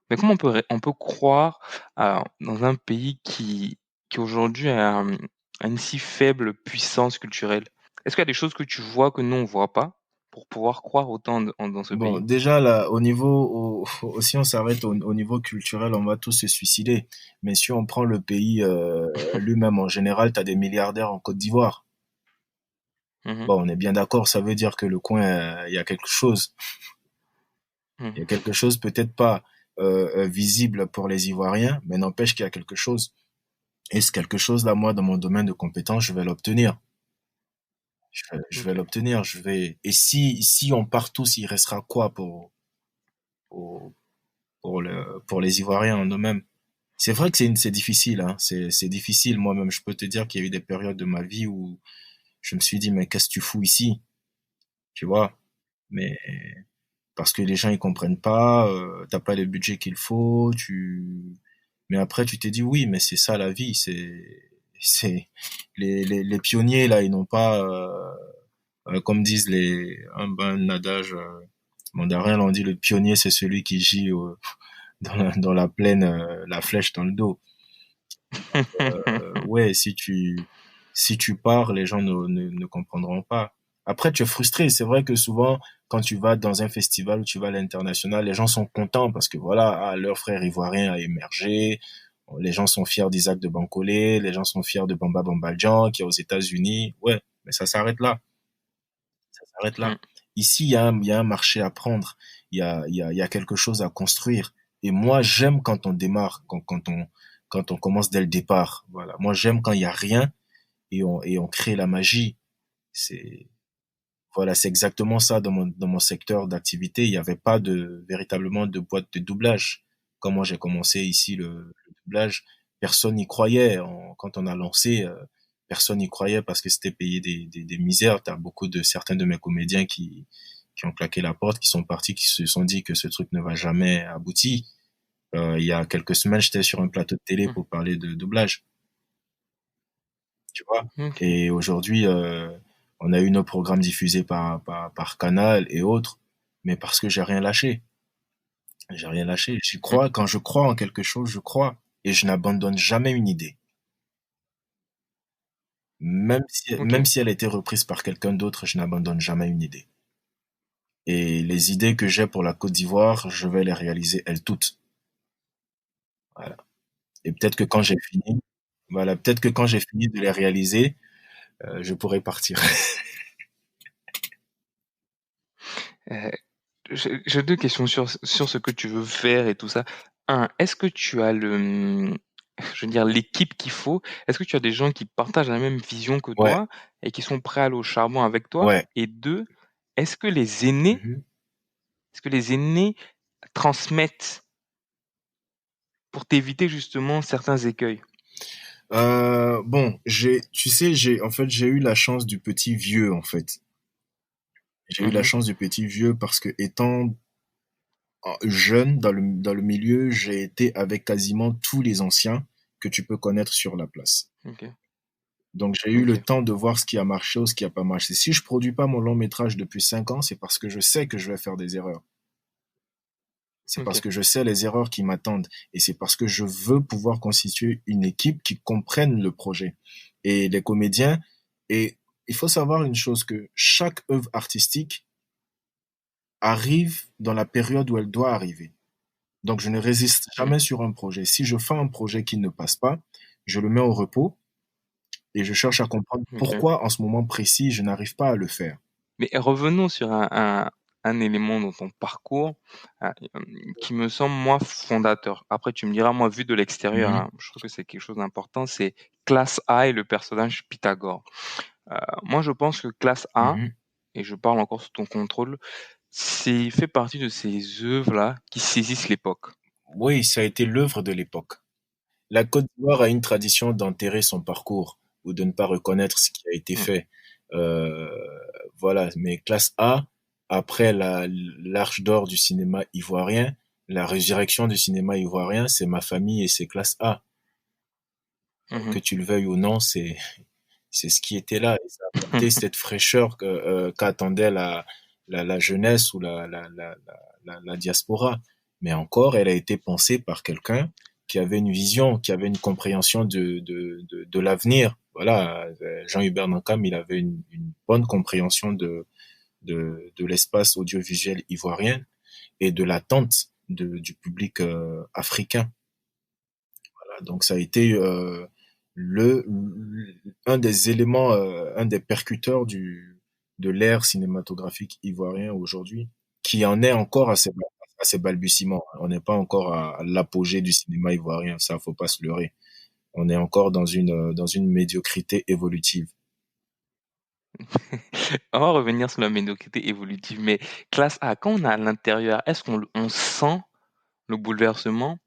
Speaker 1: Mais comment on peut croire dans un pays qui aujourd'hui a une si faible puissance culturelle? Est-ce qu'il y a des choses que tu vois que nous on voit pas? pour pouvoir croire autant dans ce
Speaker 2: Bon,
Speaker 1: pays?
Speaker 2: déjà là, si on s'arrête au niveau culturel, on va tous se suicider. Mais si on prend le pays lui-même en général, t'as des milliardaires en Côte d'Ivoire.
Speaker 1: Mhm,
Speaker 2: Bon, on est bien d'accord, ça veut dire que le coin, il y a quelque chose. Il y a
Speaker 1: mhm.
Speaker 2: quelque chose, peut-être pas visible pour les Ivoiriens, mais n'empêche qu'il y a quelque chose. Et ce quelque chose-là, moi, dans mon domaine de compétence, je vais l'obtenir. Je vais
Speaker 1: Ok.
Speaker 2: l'obtenir. Et si on part tous, il restera quoi pour, pour les Ivoiriens en eux-mêmes? C'est vrai que c'est difficile, hein. C'est difficile. Moi-même, je peux te dire qu'il y a eu des périodes de ma vie où je me suis dit, mais qu'est-ce que tu fous ici? Tu vois? Mais parce que les gens ils comprennent pas, t'as pas le budget qu'il faut, mais après tu t'es dit oui, mais c'est ça la vie, c'est les pionniers là, ils n'ont pas comme disent un bon adage mandarin, là, on dit le pionnier c'est celui qui gît dans la plaine, la flèche dans le dos. Ouais, si tu pars, les gens ne comprendront pas. Après, tu es frustré. C'est vrai que souvent, quand tu vas dans un festival ou tu vas à l'international, les gens sont contents parce que voilà, ah, leur frère ivoirien a émergé. Les gens sont fiers d'Isaac de Bancolé, les gens sont fiers de Bamba Bambadjan qui est aux États-Unis. Ouais, mais ça s'arrête là. Ça s'arrête là.
Speaker 1: Mm.
Speaker 2: Ici, il y a un marché à prendre. Il y a quelque chose à construire. Et moi, j'aime quand on démarre, quand on commence dès le départ. Voilà. Moi, j'aime quand il y a rien et on crée la magie. C'est, voilà, c'est exactement ça dans mon secteur d'activité. Il n'y avait pas véritablement de boîte de doublage. Quand moi j'ai commencé ici le doublage, personne n'y croyait. Quand on a lancé, personne n'y croyait parce que c'était payé des misères. T'as beaucoup de certains de mes comédiens qui ont claqué la porte, qui sont partis, qui se sont dit que ce truc ne va jamais aboutir. Il y a quelques semaines, j'étais sur un plateau de télé
Speaker 1: Mm.
Speaker 2: pour parler de doublage, tu vois.
Speaker 1: Ok.
Speaker 2: Et aujourd'hui, on a eu nos programmes diffusés par Canal et autres, mais parce que j'ai rien lâché. J'ai rien lâché. J'y
Speaker 1: Mm.
Speaker 2: crois. Quand je crois en quelque chose, je crois. Et je n'abandonne jamais une idée.
Speaker 1: Ok.
Speaker 2: Même si elle a été reprise par quelqu'un d'autre, je n'abandonne jamais une idée. Et les idées que j'ai pour la Côte d'Ivoire, je vais les réaliser elles toutes. Voilà. Et peut-être que quand j'ai fini, voilà, peut-être que quand j'ai fini de les réaliser, je pourrai partir.
Speaker 1: Euh, j'ai deux questions sur ce que tu veux faire et tout ça. Un, est-ce que tu as je veux dire, l'équipe qu'il faut? Est-ce que tu as des gens qui partagent la même vision que
Speaker 2: Ouais,
Speaker 1: toi et qui sont prêts à aller au charbon avec toi?
Speaker 2: ouais.
Speaker 1: Et deux, est-ce que les aînés,
Speaker 2: Mhm.
Speaker 1: est-ce que les aînés transmettent pour t'éviter justement certains écueils?
Speaker 2: Bon, tu sais, en fait, j'ai eu la chance du petit vieux, en fait. J'ai eu la
Speaker 1: Mhm.
Speaker 2: chance du petit vieux parce que étant jeune dans le milieu, j'ai été avec quasiment tous les anciens que tu peux connaître sur la place.
Speaker 1: Ok,
Speaker 2: Donc, j'ai eu le
Speaker 1: ok,
Speaker 2: temps de voir ce qui a marché ou ce qui a pas marché. Si je produis pas mon long métrage depuis 5 ans, c'est parce que je sais que je vais faire des erreurs. C'est parce
Speaker 1: ok.
Speaker 2: que je sais les erreurs qui m'attendent. Et c'est parce que je veux pouvoir constituer une équipe qui comprenne le projet. Et les comédiens, et il faut savoir une chose, que chaque œuvre artistique arrive dans la période où elle doit arriver. Donc, je ne résiste
Speaker 1: Mm.
Speaker 2: jamais sur un projet. Si je fais un projet qui ne passe pas, je le mets au repos et je cherche à comprendre
Speaker 1: Ok.
Speaker 2: pourquoi en ce moment précis, je n'arrive pas à le faire.
Speaker 1: Mais revenons sur un élément dans ton parcours qui me semble, moi, fondateur. Après, tu me diras, moi, vu de l'extérieur,
Speaker 2: Mhm,
Speaker 1: hein, je trouve que c'est quelque chose d'important, c'est Classe A et le personnage Pythagore. Moi, je pense que Classe A,
Speaker 2: mhm.
Speaker 1: et je parle encore sous ton contrôle, fait partie de ces œuvres-là qui saisissent l'époque.
Speaker 2: Oui, ça a été l'œuvre de l'époque. La Côte d'Ivoire a une tradition d'enterrer son parcours ou de ne pas reconnaître ce qui a été
Speaker 1: Mm,
Speaker 2: fait. Euh, voilà, mais classe A, après l'âge d'or du cinéma ivoirien, la résurrection du cinéma ivoirien, c'est ma famille et c'est classe A. Que
Speaker 1: mhm.
Speaker 2: tu le veuilles ou non, c'est ce qui était là. Et ça a apporté cette fraîcheur qu'attendait la jeunesse ou la diaspora. Mais encore, elle a été pensée par quelqu'un qui avait une vision, qui avait une compréhension de l'avenir. Voilà, Jean-Hubert Nankam, il avait une bonne compréhension de l'espace audiovisuel ivoirien et de l'attente du public africain. Voilà, donc ça a été le un des éléments, un des percuteurs de l'ère cinématographique ivoirien aujourd'hui, qui en est encore à ses balbutiements. On n'est pas encore à l'apogée du cinéma ivoirien, ça faut pas se leurrer. On est encore dans une médiocrité évolutive.
Speaker 1: On va revenir sur la médiocrité évolutive, mais classe A, quand on est à l'intérieur, est-ce on sent le bouleversement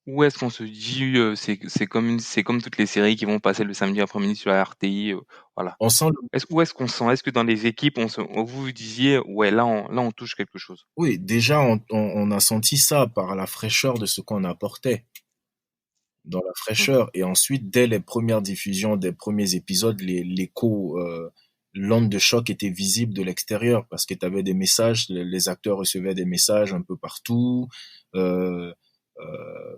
Speaker 1: ou est-ce qu'on se dit c'est comme toutes les séries qui vont passer le samedi après-midi sur la RTI, voilà.
Speaker 2: On sent
Speaker 1: Où est-ce qu'on sent? Est-ce que dans les équipes, vous vous disiez ouais là on touche quelque chose?
Speaker 2: oui, déjà on a senti ça par la fraîcheur de ce qu'on apportait. Dans la
Speaker 1: Mhm,
Speaker 2: fraîcheur. Et ensuite, dès les premières diffusions des premiers épisodes, l'écho, l'onde de choc était visible de l'extérieur parce que tu avais des messages, les acteurs recevaient des messages un peu partout, euh,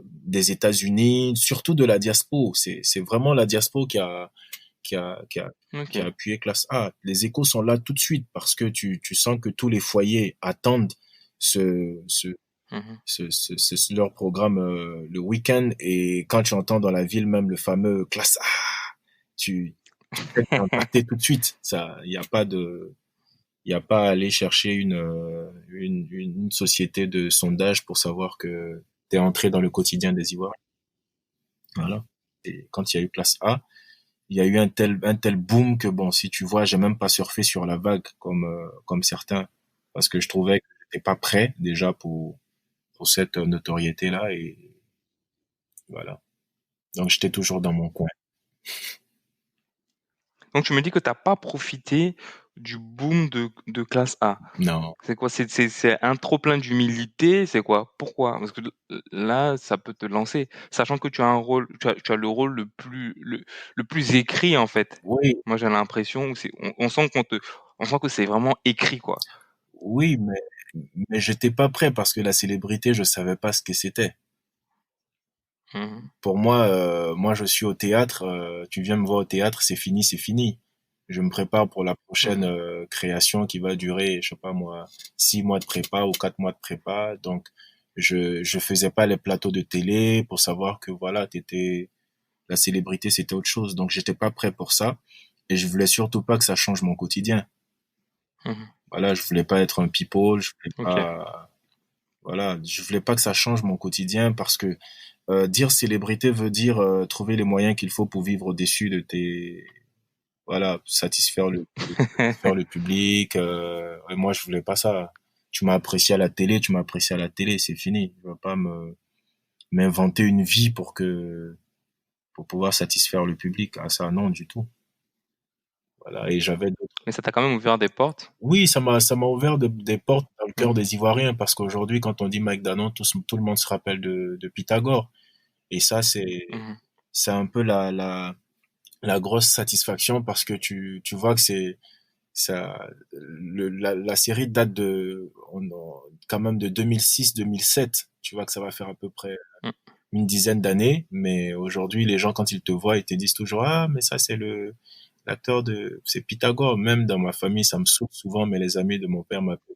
Speaker 2: des États-Unis, surtout de la diaspora. C'est vraiment la diaspora qui a, qui a, qui a
Speaker 1: ok.
Speaker 2: appuyé classe A. Les échos sont là tout de suite parce que tu sens que tous les foyers attendent ce, ce,
Speaker 1: Mhm.
Speaker 2: c'est leur programme le week-end et quand tu entends dans la ville même le fameux classe A, tu tu sais que t'es impacté tout de suite. Ça, il y a pas à aller chercher une société de sondage pour savoir que t'es entré dans le quotidien des Ivoiriens. Voilà. Et quand il y a eu classe A, il y a eu un tel boom que bon, si tu vois, j'ai même pas surfé sur la vague comme certains parce que je trouvais que j'étais pas prêt déjà pour cette notoriété-là et voilà. Donc j'étais toujours dans mon coin.
Speaker 1: Donc tu me dis que t'as pas profité du boom de classe A.
Speaker 2: Non.
Speaker 1: C'est quoi? C'est un trop plein d'humilité? C'est quoi? Pourquoi? Parce que là, ça peut te lancer, sachant que tu as le rôle le plus écrit en fait.
Speaker 2: Oui,
Speaker 1: Moi, j'ai l'impression que on sent on sent que c'est vraiment écrit quoi.
Speaker 2: oui, mais j'étais pas prêt parce que la célébrité, je savais pas ce que c'était.
Speaker 1: Mhm,
Speaker 2: Pour moi, moi je suis au théâtre, tu viens me voir au théâtre, c'est fini, c'est fini. Je me prépare pour la prochaine
Speaker 1: mhm,
Speaker 2: création qui va durer, je sais pas moi, 6 mois de prépa ou 4 mois de prépa. Donc je faisais pas les plateaux de télé pour savoir que voilà, t'étais la célébrité, c'était autre chose. Donc j'étais pas prêt pour ça et je voulais surtout pas que ça change mon quotidien.
Speaker 1: mhm.
Speaker 2: Voilà, je voulais pas être un people, je voulais
Speaker 1: Ok.
Speaker 2: pas, voilà, je voulais pas que ça change mon quotidien parce que dire célébrité veut dire trouver les moyens qu'il faut pour vivre au-dessus de tes, voilà, satisfaire le public. Et moi, je voulais pas ça. Tu m'as apprécié à la télé, tu m'as apprécié à la télé, c'est fini. Je vais pas m'inventer une vie pour pouvoir satisfaire le public. Ah ça, non, du tout. Voilà. Et j'avais
Speaker 1: Mais ça t'a quand même ouvert des portes.
Speaker 2: oui, ça m'a ouvert des portes dans le cœur
Speaker 1: Mhm,
Speaker 2: des Ivoiriens parce qu'aujourd'hui, quand on dit McDonald's, tout le monde se rappelle de Pythagore. Et ça,
Speaker 1: mhm,
Speaker 2: c'est un peu la grosse satisfaction parce que tu vois que ça, la série date quand même de 2006-2007. Tu vois que ça va faire à peu près
Speaker 1: mhm.
Speaker 2: une dizaine d'années. Mais aujourd'hui, les gens, quand ils te voient, ils te disent toujours, ah, mais ça, c'est Pythagore. Même dans ma famille, ça me saoule souvent, mais les amis de mon père m'appellent.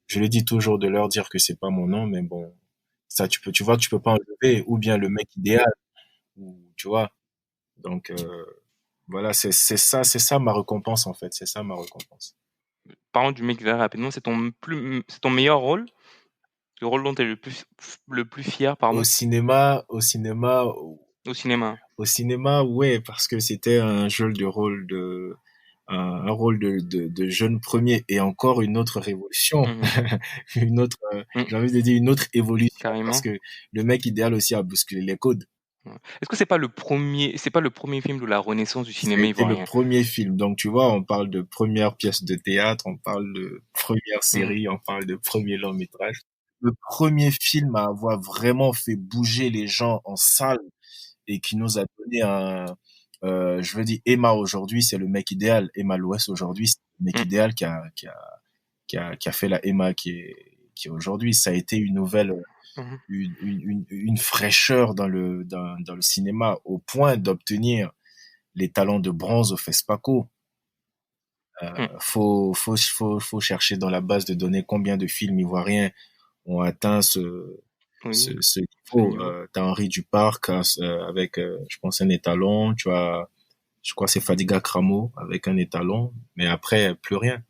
Speaker 2: Je lui dis toujours de leur dire que c'est pas mon nom, mais bon, ça, tu vois que tu peux pas enlever, ou bien le mec idéal, ou, tu vois. Donc, voilà, c'est ça ma récompense, en fait. C'est ça ma récompense.
Speaker 1: Parlons du mec vert rapidement. C'est ton meilleur rôle? Le rôle dont tu es le plus fier,
Speaker 2: Au
Speaker 1: pardon,
Speaker 2: cinéma, au cinéma,
Speaker 1: au cinéma?
Speaker 2: au cinéma, ouais, parce que c'était un jeu de rôle un rôle de jeune premier et encore une autre révolution,
Speaker 1: Mhm,
Speaker 2: une autre,
Speaker 1: mhm,
Speaker 2: j'ai envie de dire une autre évolution parce
Speaker 1: carrément.
Speaker 2: que le mec idéal aussi a bousculé les codes.
Speaker 1: Ouais. Est-ce que c'est pas le premier film de la renaissance du
Speaker 2: Ça a
Speaker 1: cinéma
Speaker 2: été le
Speaker 1: ivoirien?
Speaker 2: premier film. Donc, tu vois, on parle de première pièce de théâtre, on parle de première
Speaker 1: Mhm,
Speaker 2: série, on parle de premier long métrage. Le premier film à avoir vraiment fait bouger les gens en salle et qui nous a donné je veux dire, Emma aujourd'hui, c'est le mec idéal. Emma l'Ouest aujourd'hui, c'est le mec
Speaker 1: mhm,
Speaker 2: idéal qui a fait la Emma qui est aujourd'hui. Ça a été une nouvelle,
Speaker 1: mhm,
Speaker 2: une fraîcheur dans le cinéma au point d'obtenir les talents de bronze au FESPACO.
Speaker 1: Hmm.
Speaker 2: Faut chercher dans la base de données combien de films ivoiriens ont atteint
Speaker 1: Oui,
Speaker 2: ce
Speaker 1: ce
Speaker 2: niveau.
Speaker 1: niveau.
Speaker 2: T'as Henri Duparc avec, je pense, un étalon. Tu as, je crois, que c'est Fadiga Kramo avec un étalon. Mais après, plus rien.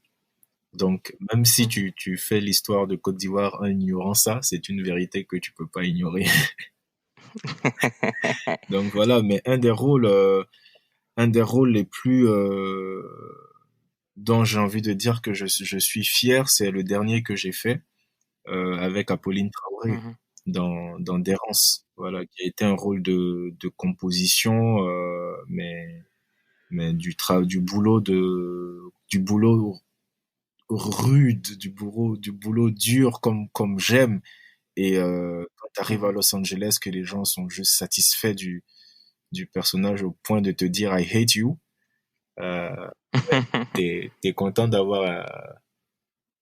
Speaker 2: Donc, même si
Speaker 1: Mhm.
Speaker 2: tu fais l'histoire de Côte d'Ivoire en ignorant ça, c'est une vérité que tu peux pas ignorer. Donc voilà, mais un des rôles les plus dont j'ai envie de dire que je suis fier, c'est le dernier que j'ai fait avec Apolline Traoré
Speaker 1: Mhm.
Speaker 2: dans D'errance, voilà, qui a été un rôle de composition, mais du boulot rude, du boulot dur comme j'aime. Et quand tu arrives à
Speaker 1: Mhm.
Speaker 2: Los Angeles, que les gens sont juste satisfaits du personnage au point de te dire I hate you, euh, t'es content d'avoir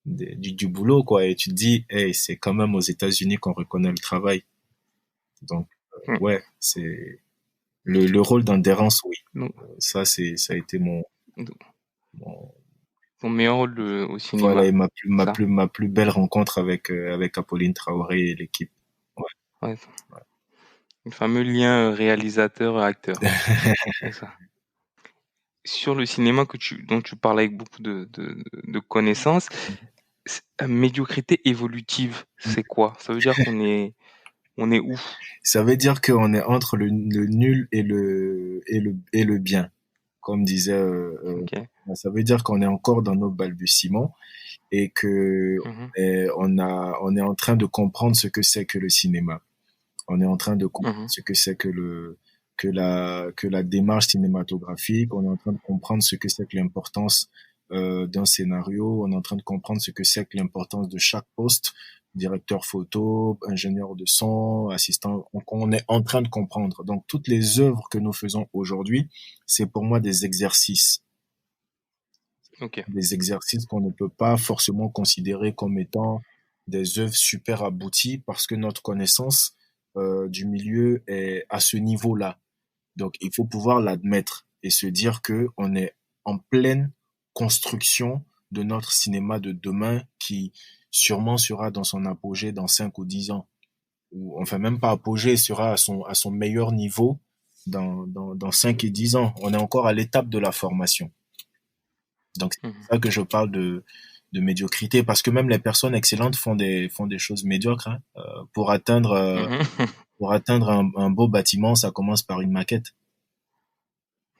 Speaker 2: du boulot, quoi. Et tu te dis, hey, c'est quand même aux États-Unis qu'on reconnaît le travail. Donc, ouais, c'est le rôle d'Endurance, oui.
Speaker 1: Donc,
Speaker 2: Ça a été
Speaker 1: donc,
Speaker 2: mon
Speaker 1: ton meilleur rôle au
Speaker 2: voilà, et
Speaker 1: cinéma, ça.
Speaker 2: ma plus belle rencontre avec Apolline Traoré et l'équipe. Ouais.
Speaker 1: Ouais, le fameux lien réalisateur-acteur. C'est ça. Sur le cinéma dont tu parles avec beaucoup de connaissances, médiocrité évolutive, c'est quoi? Ça veut dire on est où?
Speaker 2: Ça veut dire qu'on est entre le nul et le bien, comme disait.
Speaker 1: Ok.
Speaker 2: Ça veut dire qu'on est encore dans nos balbutiements et que
Speaker 1: Mhm.
Speaker 2: on est en train de comprendre ce que c'est que le cinéma. On est en train de comprendre
Speaker 1: Mhm.
Speaker 2: ce que c'est que la démarche cinématographique. On est en train de comprendre ce que c'est que l'importance d'un scénario. On est en train de comprendre ce que c'est que l'importance de chaque poste, directeur photo, ingénieur de son, assistant. Donc, on est en train de comprendre. Donc, toutes les œuvres que nous faisons aujourd'hui, c'est pour moi
Speaker 1: Ok.
Speaker 2: des exercices qu'on ne peut pas forcément considérer comme étant des œuvres super abouties parce que notre connaissance du milieu est à ce niveau-là. Donc, il faut pouvoir l'admettre et se dire que on est en pleine construction de notre cinéma de demain qui sûrement sera dans son apogée dans 5 ou 10 ans. Ou, enfin, même pas apogée, sera à son meilleur niveau dans 5 et 10 ans. On est encore à l'étape de la formation. Donc, c'est pour
Speaker 1: Mhm.
Speaker 2: ça que je parle de médiocrité, parce que même les personnes excellentes font des choses médiocres. Hein.
Speaker 1: Mhm.
Speaker 2: Pour atteindre un beau bâtiment, ça commence par une maquette.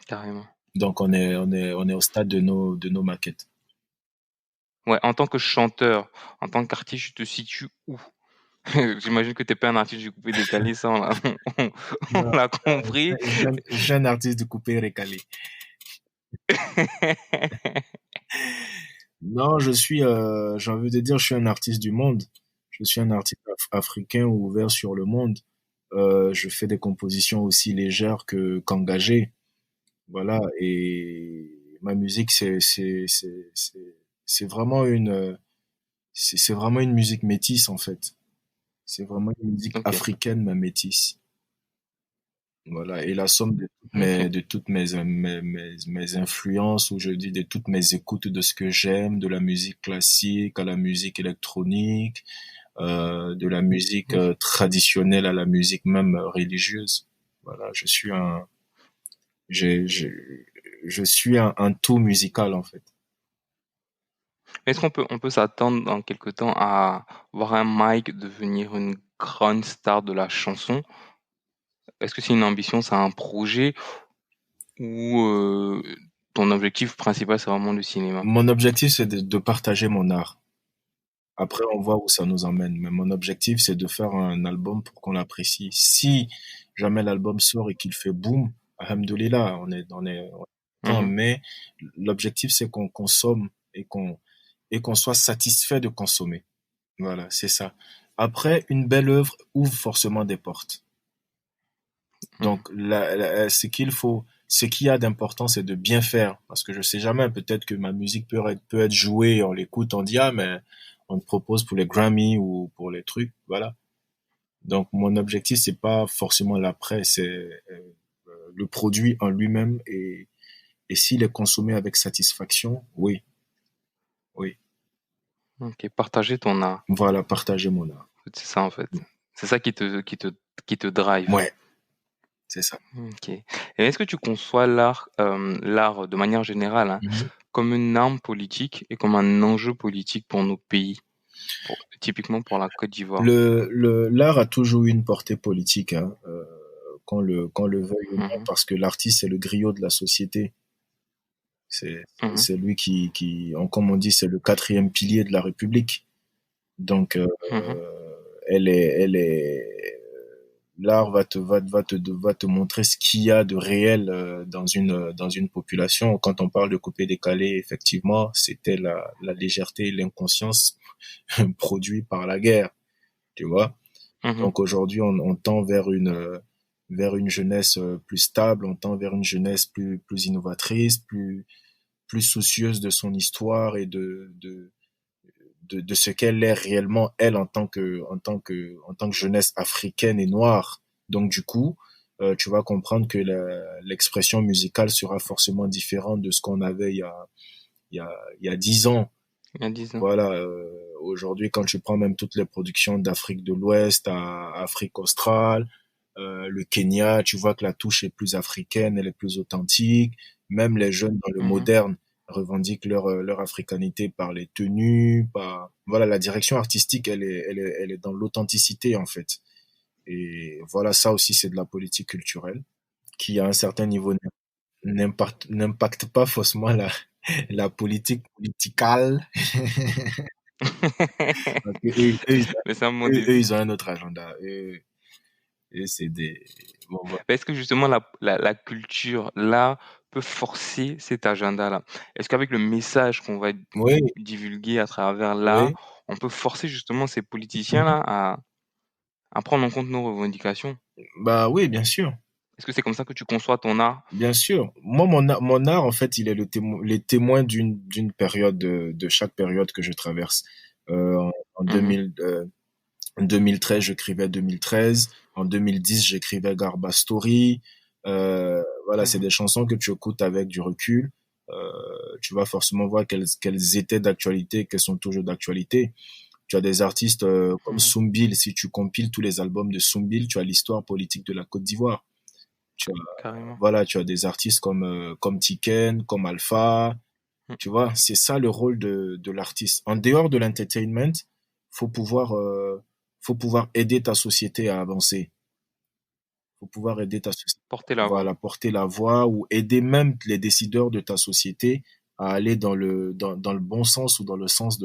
Speaker 1: Carrément.
Speaker 2: Donc, on est au stade de nos maquettes.
Speaker 1: Ouais, en tant que chanteur, en tant qu'artiste, je te situe où? J'imagine que t'es pas un artiste du coupé décalé, ça on
Speaker 2: Non,
Speaker 1: l'a compris.
Speaker 2: jeune artiste de coupé récalé. Non, j'ai envie de dire, je suis un artiste du monde. Je suis un artiste africain ouvert sur le monde. Je fais des compositions aussi légères qu'engagées. Voilà, et ma musique, c'est vraiment c'est vraiment une musique métisse, en fait. C'est vraiment une musique
Speaker 1: Ok,
Speaker 2: africaine, mais métisse. Voilà, et la somme
Speaker 1: ok.
Speaker 2: de toutes mes influences, ou je dis de toutes mes écoutes de ce que j'aime, de la musique classique à la musique électronique, de la musique
Speaker 1: Mhm.
Speaker 2: traditionnelle à la musique même religieuse. Voilà, j'ai, je suis un tout musical, en fait.
Speaker 1: Est-ce on peut s'attendre dans quelque temps à voir un Mike devenir une grande star de la chanson? Est-ce que c'est une ambition, c'est un projet ou ton objectif principal, c'est vraiment le cinéma?
Speaker 2: Mon objectif, c'est de partager mon art. Après, on voit où ça nous emmène. Mais mon objectif, c'est de faire un album pour qu'on l'apprécie. Si jamais l'album sort et qu'il fait boom, alhamdoulilah, on est content.
Speaker 1: Mhm.
Speaker 2: Mais l'objectif, c'est qu'on consomme et qu'on soit satisfait de consommer. Voilà, c'est ça. Après, une belle œuvre ouvre forcément des portes.
Speaker 1: Mhm.
Speaker 2: Donc, ce qu'il y a d'important, c'est de bien faire. Parce que je sais jamais, peut-être que ma musique peut être jouée, on l'écoute, on dit, ah, mais on te propose pour les Grammy ou pour les trucs, voilà. Donc, mon objectif, c'est pas forcément l'après, c'est le produit en lui-même Et s'il est consommé avec satisfaction, oui, oui.
Speaker 1: Ok, partager ton art.
Speaker 2: Voilà, partager mon art.
Speaker 1: C'est ça en fait. C'est ça qui te drive.
Speaker 2: Ouais, c'est ça.
Speaker 1: Ok. Et est-ce que tu conçois l'art de manière générale, hein,
Speaker 2: Mhm.
Speaker 1: comme une arme politique et comme un enjeu politique pour nos pays, typiquement pour la Côte d'Ivoire?
Speaker 2: L'art a toujours eu une portée politique, hein, qu'on le veuille ou non,
Speaker 1: Mhm,
Speaker 2: parce que l'artiste, c'est le griot de la société.
Speaker 1: mhm,
Speaker 2: C'est lui comme on dit, c'est le quatrième pilier de la République. Donc,
Speaker 1: mhm,
Speaker 2: elle est, l'art va te montrer ce qu'il y a de réel dans une population. Quand on parle de coupé-décalé, effectivement, c'était la légèreté et l'inconscience produits par la guerre, tu vois.
Speaker 1: mhm,
Speaker 2: Donc aujourd'hui, on tend vers une jeunesse plus stable, on tend vers une jeunesse plus innovatrice, plus soucieuse de son histoire et de ce qu'elle est réellement, elle, en tant que jeunesse africaine et noire. Donc, du coup, tu vas comprendre que l'expression musicale sera forcément différente de ce qu'on avait il y a 10 ans.
Speaker 1: il y a 10 ans.
Speaker 2: Voilà, aujourd'hui, quand tu prends même toutes les productions d'Afrique de l'Ouest à Afrique australe, le Kenya, tu vois que la touche est plus africaine, elle est plus authentique. Même les jeunes dans le
Speaker 1: Mhm,
Speaker 2: moderne revendiquent leur africanité par les tenues, par voilà, la direction artistique, elle est dans l'authenticité en fait. Et voilà, ça aussi c'est de la politique culturelle qui à un certain niveau n'impacte pas forcément la politique politicale. Parce que
Speaker 1: Mais c'est un monde des...
Speaker 2: ils ont un autre agenda. Eux, c'est des bon, voilà.
Speaker 1: Est-ce que justement la culture, l'art peut forcer cet agenda-là? Est-ce qu'avec le message qu'on va
Speaker 2: Oui,
Speaker 1: divulguer à travers l'art,
Speaker 2: oui.
Speaker 1: on peut forcer justement ces politiciens-là à prendre en compte nos revendications?
Speaker 2: Bah oui, bien sûr.
Speaker 1: Est-ce que c'est comme ça que tu conçois ton art?
Speaker 2: Bien sûr. Moi, mon art, en fait, il est les témoins d'une période, de chaque période que je traverse. En
Speaker 1: Mhm,
Speaker 2: 2013, j'écrivais 2013. En 2010, j'écrivais Garba Story. Voilà, c'est
Speaker 1: mhm,
Speaker 2: des chansons que tu écoutes avec du recul. Tu vas forcément voir qu'elles étaient d'actualité, qu'elles sont toujours d'actualité. Tu as des artistes comme
Speaker 1: mhm,
Speaker 2: Soumbil. Si tu compiles tous les albums de Soumbil, tu as l'histoire politique de la Côte d'Ivoire. Tu as,
Speaker 1: carrément.
Speaker 2: voilà, tu as des artistes comme Tiken, comme Alpha.
Speaker 1: Mm,
Speaker 2: Tu vois, c'est ça le rôle de l'artiste. En dehors de l'entertainment, faut pouvoir, euh, faut pouvoir aider ta société à avancer. Faut pouvoir aider ta société,
Speaker 1: porter la voix.
Speaker 2: voilà, porter la voix ou aider même les décideurs de ta société à aller dans le bon sens ou dans le sens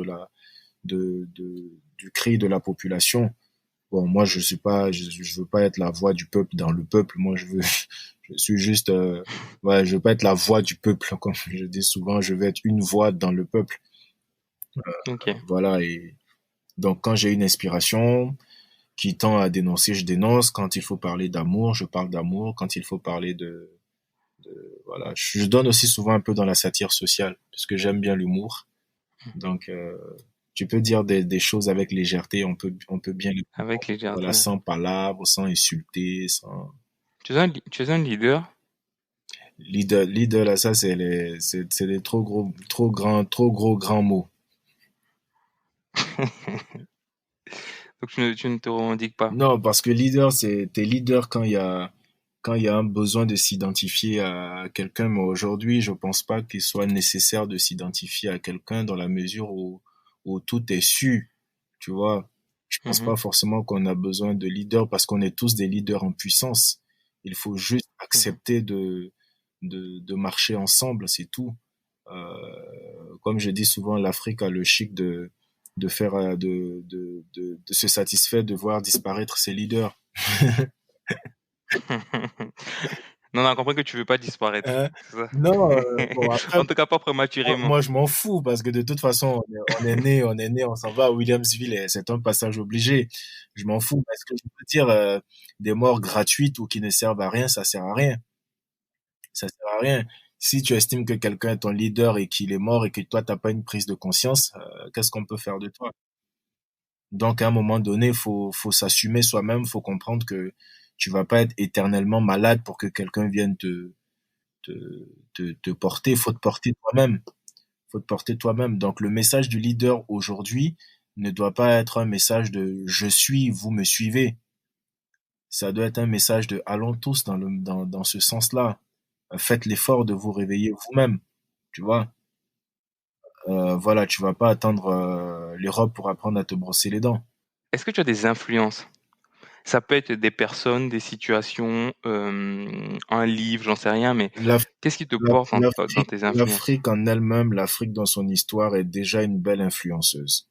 Speaker 2: du cri de la population. Bon, moi, je veux pas être la voix du peuple dans le peuple. Moi, je suis juste, ouais, je veux pas être la voix du peuple, comme je dis souvent. Je veux être une voix dans le peuple.
Speaker 1: Ok.
Speaker 2: Voilà. Et donc, quand j'ai une inspiration qui tend à dénoncer, je dénonce. Quand il faut parler d'amour, je parle d'amour. Quand il faut parler voilà. Je donne aussi souvent un peu dans la satire sociale, parce que j'aime bien l'humour. Donc, tu peux dire des choses avec légèreté. On peut bien,
Speaker 1: Avec
Speaker 2: voilà,
Speaker 1: légèreté.
Speaker 2: sans palabres, sans insulter, sans,
Speaker 1: Tu es un leader?
Speaker 2: leader, là, ça, c'est des trop gros, grands mots.
Speaker 1: Donc tu ne te revendiques pas.
Speaker 2: Non, parce que leader, t'es leader quand il y a un besoin de s'identifier à quelqu'un, mais aujourd'hui, je pense pas qu'il soit nécessaire de s'identifier à quelqu'un dans la mesure où tout est su, tu vois. Je pense
Speaker 1: Mhm,
Speaker 2: pas forcément qu'on a besoin de leader parce qu'on est tous des leaders en puissance. Il faut juste
Speaker 1: mhm.
Speaker 2: accepter de marcher ensemble, c'est tout. Comme je dis souvent, l'Afrique a le chic de faire, de se satisfaire de voir disparaître ses leaders.
Speaker 1: Non, on a compris que tu veux pas disparaître.
Speaker 2: Hein?
Speaker 1: C'est ça.
Speaker 2: Non, bon après,
Speaker 1: En tout cas, pas prématurément.
Speaker 2: moi je m'en fous parce que de toute façon on est né, on s'en va à Williamsville et c'est un passage obligé. Je m'en fous. Mais ce que je veux dire, des morts gratuites ou qui ne servent à rien, ça sert à rien. Ça sert à rien. Si tu estimes que quelqu'un est ton leader et qu'il est mort et que toi t'as pas une prise de conscience, qu'est-ce qu'on peut faire de toi? Donc, à un moment donné, faut s'assumer soi-même, faut comprendre que tu vas pas être éternellement malade pour que quelqu'un vienne te, te porter, faut te porter toi-même. Faut te porter toi-même. Donc le message du leader aujourd'hui ne doit pas être un message de je suis, vous me suivez. Ça doit être un message de allons tous dans ce sens-là. Faites l'effort de vous réveiller vous-même. Tu vois, voilà, tu vas pas attendre l'Europe pour apprendre à te brosser les dents.
Speaker 1: Est-ce que tu as des influences? Ça peut être des personnes, des situations, un livre, j'en sais rien, mais
Speaker 2: L'Af-
Speaker 1: qu'est-ce qui te porte dans tes influences?
Speaker 2: L'Afrique en elle-même, l'Afrique dans son histoire est déjà une belle influenceuse.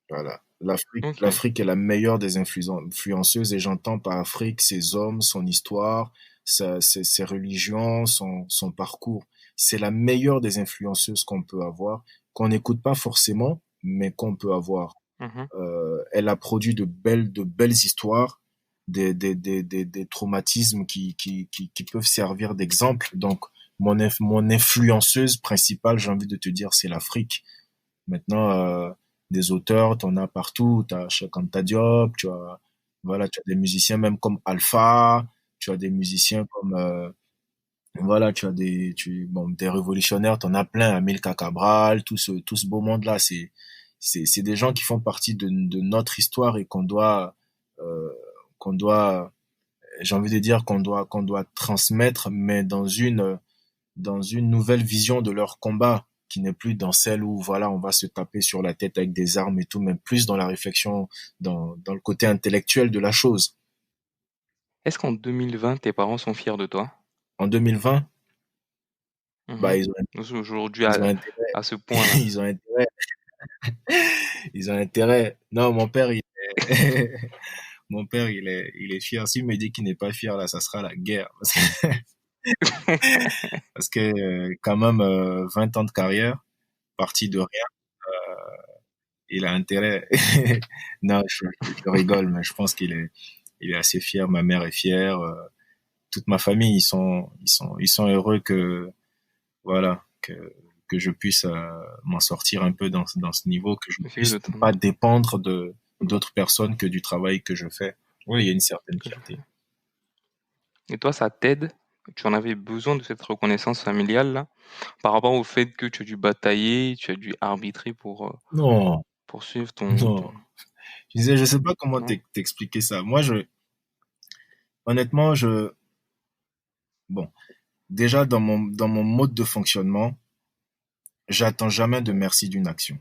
Speaker 2: Voilà.
Speaker 1: Ok.
Speaker 2: L'Afrique est la meilleure des influenceuses et j'entends par Afrique ses hommes, son histoire, ses religions, son parcours. C'est la meilleure des influenceuses qu'on peut avoir, qu'on n'écoute pas forcément, mais qu'on peut avoir.
Speaker 1: Mhm.
Speaker 2: Elle a produit de belles histoires, des traumatismes qui peuvent servir d'exemple. Donc, mon influenceuse principale, j'ai envie de te dire, c'est l'Afrique. Maintenant, des auteurs, t'en as partout. T'as Cheikh Anta Diop, voilà, tu as des musiciens même comme Alpha, tu as des musiciens comme, voilà, bon, des révolutionnaires, t'en as plein, Amilcar Cabral, tout ce beau monde-là, c'est des gens qui font partie de notre histoire et euh, qu'on doit, j'ai envie de dire qu'on doit transmettre, mais dans une nouvelle vision de leur combat, qui n'est plus dans celle où, voilà, on va se taper sur la tête avec des armes et tout, mais plus dans la réflexion, dans le côté intellectuel de la chose.
Speaker 1: Est-ce qu'en 2020, tes parents sont fiers de toi?
Speaker 2: En 2020, bah,
Speaker 1: Mhm. Aujourd'hui,
Speaker 2: ils ont intérêt,
Speaker 1: à ce point-là.
Speaker 2: ils ont intérêt, ils ont intérêt. Non, mon père, mon père, il est fier. S'il me dit qu'il n'est pas fier, là, ça sera la guerre. Parce que, quand même, 20 ans de carrière, parti de rien, il a intérêt. Non, je rigole, mais je pense il est assez fier. Ma mère est fière. Toute ma famille, ils sont heureux que, voilà, que je puisse m'en sortir un peu dans ce niveau, que je ne
Speaker 1: Essayer
Speaker 2: puisse
Speaker 1: de
Speaker 2: pas
Speaker 1: t'en-
Speaker 2: dépendre d'autres personnes que du travail que je fais. Oui, il y a une certaine
Speaker 1: que je
Speaker 2: fierté.
Speaker 1: fais. Et toi, ça t'aide? Tu en avais besoin de cette reconnaissance familiale là, par rapport au fait que tu as dû batailler, tu as dû arbitrer
Speaker 2: Non,
Speaker 1: pour suivre ton...
Speaker 2: non. Je disais, je sais pas comment
Speaker 1: Non?
Speaker 2: t'expliquer ça. Moi, honnêtement, bon, déjà dans mon mode de fonctionnement, j'attends jamais de merci d'une action.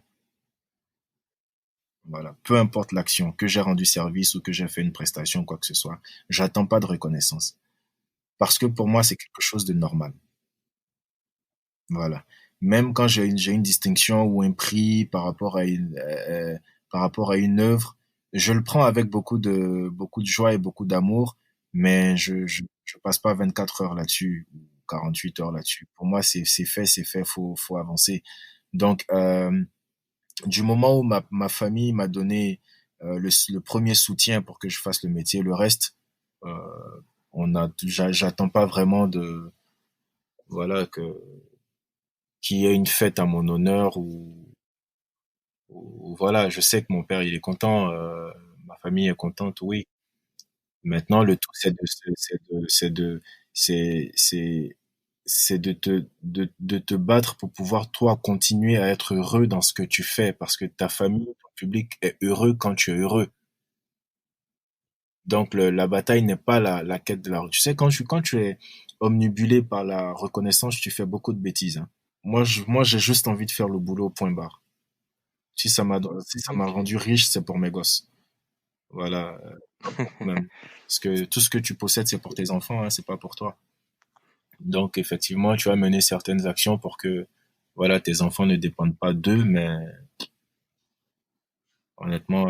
Speaker 2: Voilà. Peu importe l'action, que j'ai rendu service ou que j'ai fait une prestation, quoi que ce soit, j'attends pas de reconnaissance. Parce que pour moi, c'est quelque chose de normal. Voilà. Même quand j'ai une distinction ou un prix par rapport à une œuvre, je le prends avec beaucoup de joie et beaucoup d'amour, mais je passe pas 24 heures là-dessus, ou 48 heures là-dessus. Pour moi, c'est fait, faut avancer. Donc, du moment où ma famille m'a donné le premier soutien pour que je fasse le métier, le reste, euh, j'attends pas vraiment voilà, qu'il y ait une fête à mon honneur ou voilà, je sais que mon père il est content, ma famille est contente, oui. Maintenant, le tout c'est c'est c'est de te battre pour pouvoir toi continuer à être heureux dans ce que tu fais parce que ta famille, ton public est heureux quand tu es heureux. Donc la bataille n'est pas la quête de la... Tu sais, quand tu es omnibulé par la reconnaissance, tu fais beaucoup de bêtises, hein. Moi, j'ai juste envie de faire le boulot, point barre. Si ça m'a
Speaker 1: Ok.
Speaker 2: rendu riche, c'est pour mes gosses. Voilà, pas pour moi-même. Parce que tout ce que tu possèdes, c'est pour tes enfants, hein, c'est pas pour toi. Donc, effectivement, tu vas mener certaines actions pour que, voilà, tes enfants ne dépendent pas d'eux, mais honnêtement,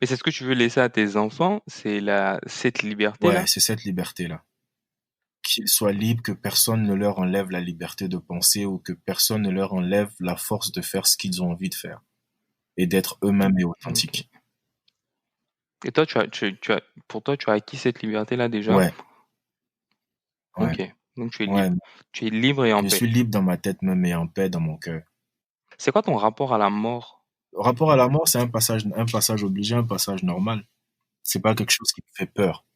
Speaker 1: Mais c'est ce que tu veux laisser à tes enfants, cette
Speaker 2: ouais,
Speaker 1: liberté-là?
Speaker 2: c'est cette liberté-là. Qu'ils soient libres, que personne ne leur enlève la liberté de penser ou que personne ne leur enlève la force de faire ce qu'ils ont envie de faire et d'être eux-mêmes et authentiques.
Speaker 1: Ok. Et toi, pour toi, tu as acquis cette liberté-là déjà?
Speaker 2: Ouais, ouais,
Speaker 1: Ok. Donc tu es
Speaker 2: ouais.
Speaker 1: libre. Tu es libre et en
Speaker 2: Je
Speaker 1: paix.
Speaker 2: suis libre dans ma tête même et en paix dans mon cœur.
Speaker 1: C'est quoi ton rapport à la mort?
Speaker 2: Le rapport à la mort, c'est un passage obligé, un passage normal. C'est pas quelque chose qui me fait peur.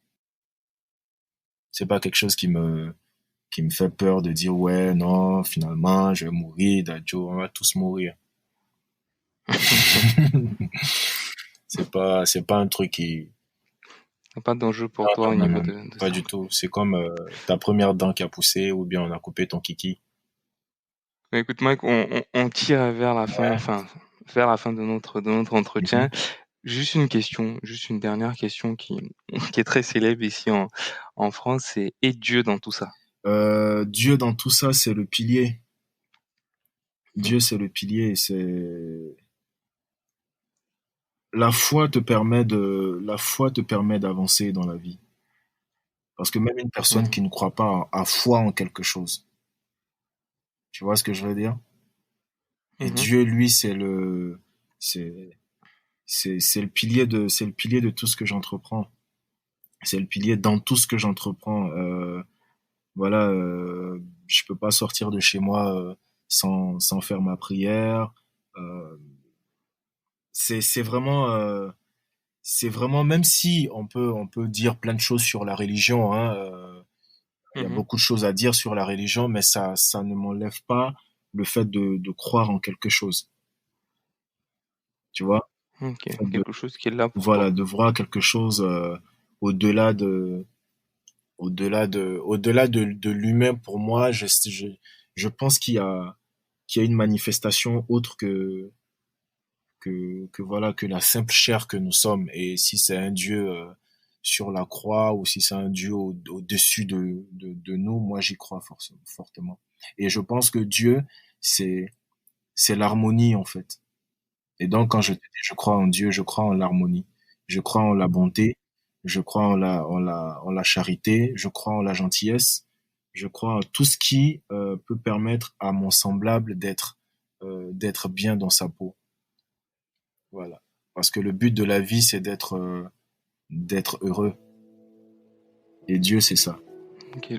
Speaker 2: C'est pas quelque chose qui me fait peur de dire ouais, non, finalement, je vais mourir, Dadjo, on va tous mourir. C'est pas un truc qui...
Speaker 1: Pas d'enjeu pour toi au
Speaker 2: Non,
Speaker 1: niveau
Speaker 2: non,
Speaker 1: de
Speaker 2: pas
Speaker 1: ça.
Speaker 2: du tout. C'est comme ta première dent qui a poussé ou bien on a coupé ton kiki.
Speaker 1: Mais écoute, Mike, on tire vers la fin,
Speaker 2: Ouais.
Speaker 1: enfin, vers la fin de notre entretien.
Speaker 2: Mhm.
Speaker 1: Juste une question, juste une dernière question qui est très célèbre ici en France, c'est et Dieu dans tout ça?
Speaker 2: Dieu dans tout ça, c'est le pilier.
Speaker 1: Mhm.
Speaker 2: Dieu, c'est le pilier. C'est la foi te permet d'avancer dans la vie. Parce que même une personne
Speaker 1: Mhm.
Speaker 2: qui ne croit pas a foi en quelque chose. Tu vois ce que je veux dire? Et
Speaker 1: Mhm.
Speaker 2: Dieu, lui, c'est, c'est le pilier de tout ce que j'entreprends. C'est le pilier dans tout ce que j'entreprends. Voilà, je peux pas sortir de chez moi sans faire ma prière. Euh, c'est vraiment, c'est vraiment, même si on peut dire plein de choses sur la religion, hein, il y a
Speaker 1: Mhm.
Speaker 2: beaucoup de choses à dire sur la religion, mais ça ne m'enlève pas le fait de croire en quelque chose. Tu vois?
Speaker 1: Ok,
Speaker 2: Le fait de,
Speaker 1: quelque chose qui est là pour
Speaker 2: voilà,
Speaker 1: toi.
Speaker 2: de voir quelque chose au-delà de l'humain. Pour moi, je pense qu'il y a une manifestation autre que voilà, que la simple chair que nous sommes. Et si c'est un Dieu sur la croix ou si c'est un Dieu au-dessus de nous, moi j'y crois fortement. Et je pense que Dieu, c'est, c'est l'harmonie en fait. Et donc quand je te dis je crois en Dieu, je crois en l'harmonie. Je crois en la bonté, je crois en la charité, je crois en la gentillesse, je crois en tout ce qui peut permettre à mon semblable d'être bien dans sa peau. Voilà. Parce que le but de la vie, c'est d'être heureux. Et Dieu, c'est ça.
Speaker 1: Ok.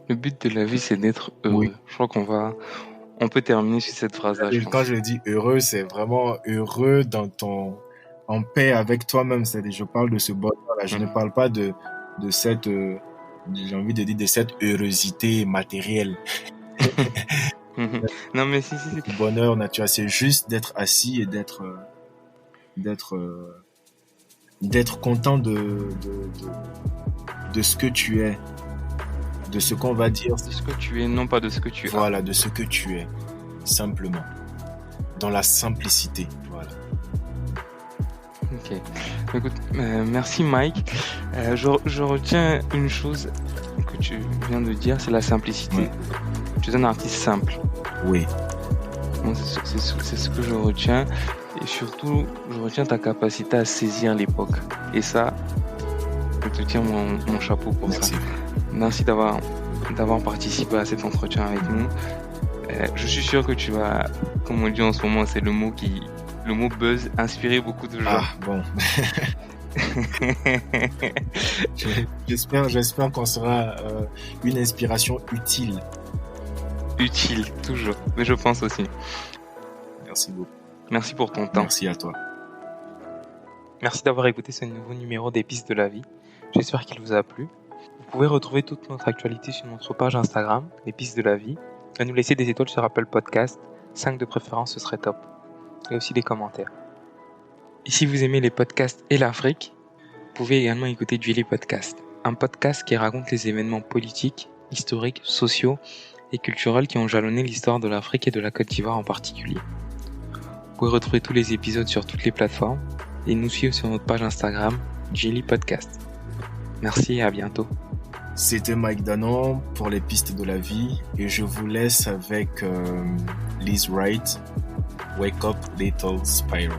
Speaker 1: Le but de la vie, c'est d'être
Speaker 2: Oui.
Speaker 1: heureux. Je crois on peut terminer sur cette phrase-là, je
Speaker 2: Et quand
Speaker 1: pense.
Speaker 2: je dis heureux, c'est vraiment heureux en paix avec toi-même. C'est-à-dire, je parle de ce bonheur-là. Je ne
Speaker 1: Mhm.
Speaker 2: parle pas de cette, j'ai envie de dire, de cette heureuseté matérielle.
Speaker 1: Mhm. Non, mais si.
Speaker 2: Ce bonheur naturel, c'est juste d'être assis et d'être, d'être content de ce que tu es, de ce qu'on va dire.
Speaker 1: De ce que tu es, non pas de ce que tu as.
Speaker 2: Voilà, de ce que tu es, simplement. Dans la simplicité, voilà.
Speaker 1: Ok. Écoute, merci Mike. Je retiens une chose que tu viens de dire, c'est la simplicité.
Speaker 2: Ouais.
Speaker 1: Tu es un artiste simple.
Speaker 2: Oui,
Speaker 1: Bon, c'est ce que je retiens. Et surtout, je retiens ta capacité à saisir l'époque. Et ça, je te tiens mon chapeau pour
Speaker 2: merci.
Speaker 1: ça. Merci d'avoir participé à cet entretien avec nous. Je suis sûr que tu vas, comme on dit en ce moment, c'est le mot buzz, inspirer beaucoup de gens.
Speaker 2: Ah, bon. J'espère qu'on sera une inspiration utile.
Speaker 1: Utile, toujours. Mais je pense aussi.
Speaker 2: Merci beaucoup.
Speaker 1: Merci pour ton temps.
Speaker 2: Merci à toi.
Speaker 1: Merci d'avoir écouté ce nouveau numéro des Pistes de la vie. J'espère qu'il vous a plu. Vous pouvez retrouver toute notre actualité sur notre page Instagram, les Pistes de la vie, et nous laisser des étoiles sur Apple Podcast. 5 de préférence, ce serait top. Et aussi des commentaires. Et si vous aimez les podcasts et l'Afrique, vous pouvez également écouter Julie Podcast, un podcast qui raconte les événements politiques, historiques, sociaux et culturels qui ont jalonné l'histoire de l'Afrique et de la Côte d'Ivoire en particulier. Vous pouvez retrouver tous les épisodes sur toutes les plateformes et nous suivre sur notre page Instagram, Julie Podcast. Merci et à bientôt.
Speaker 2: C'était Mike Danon pour les pistes de la vie et je vous laisse avec Liz Wright, Wake Up Little Spiral.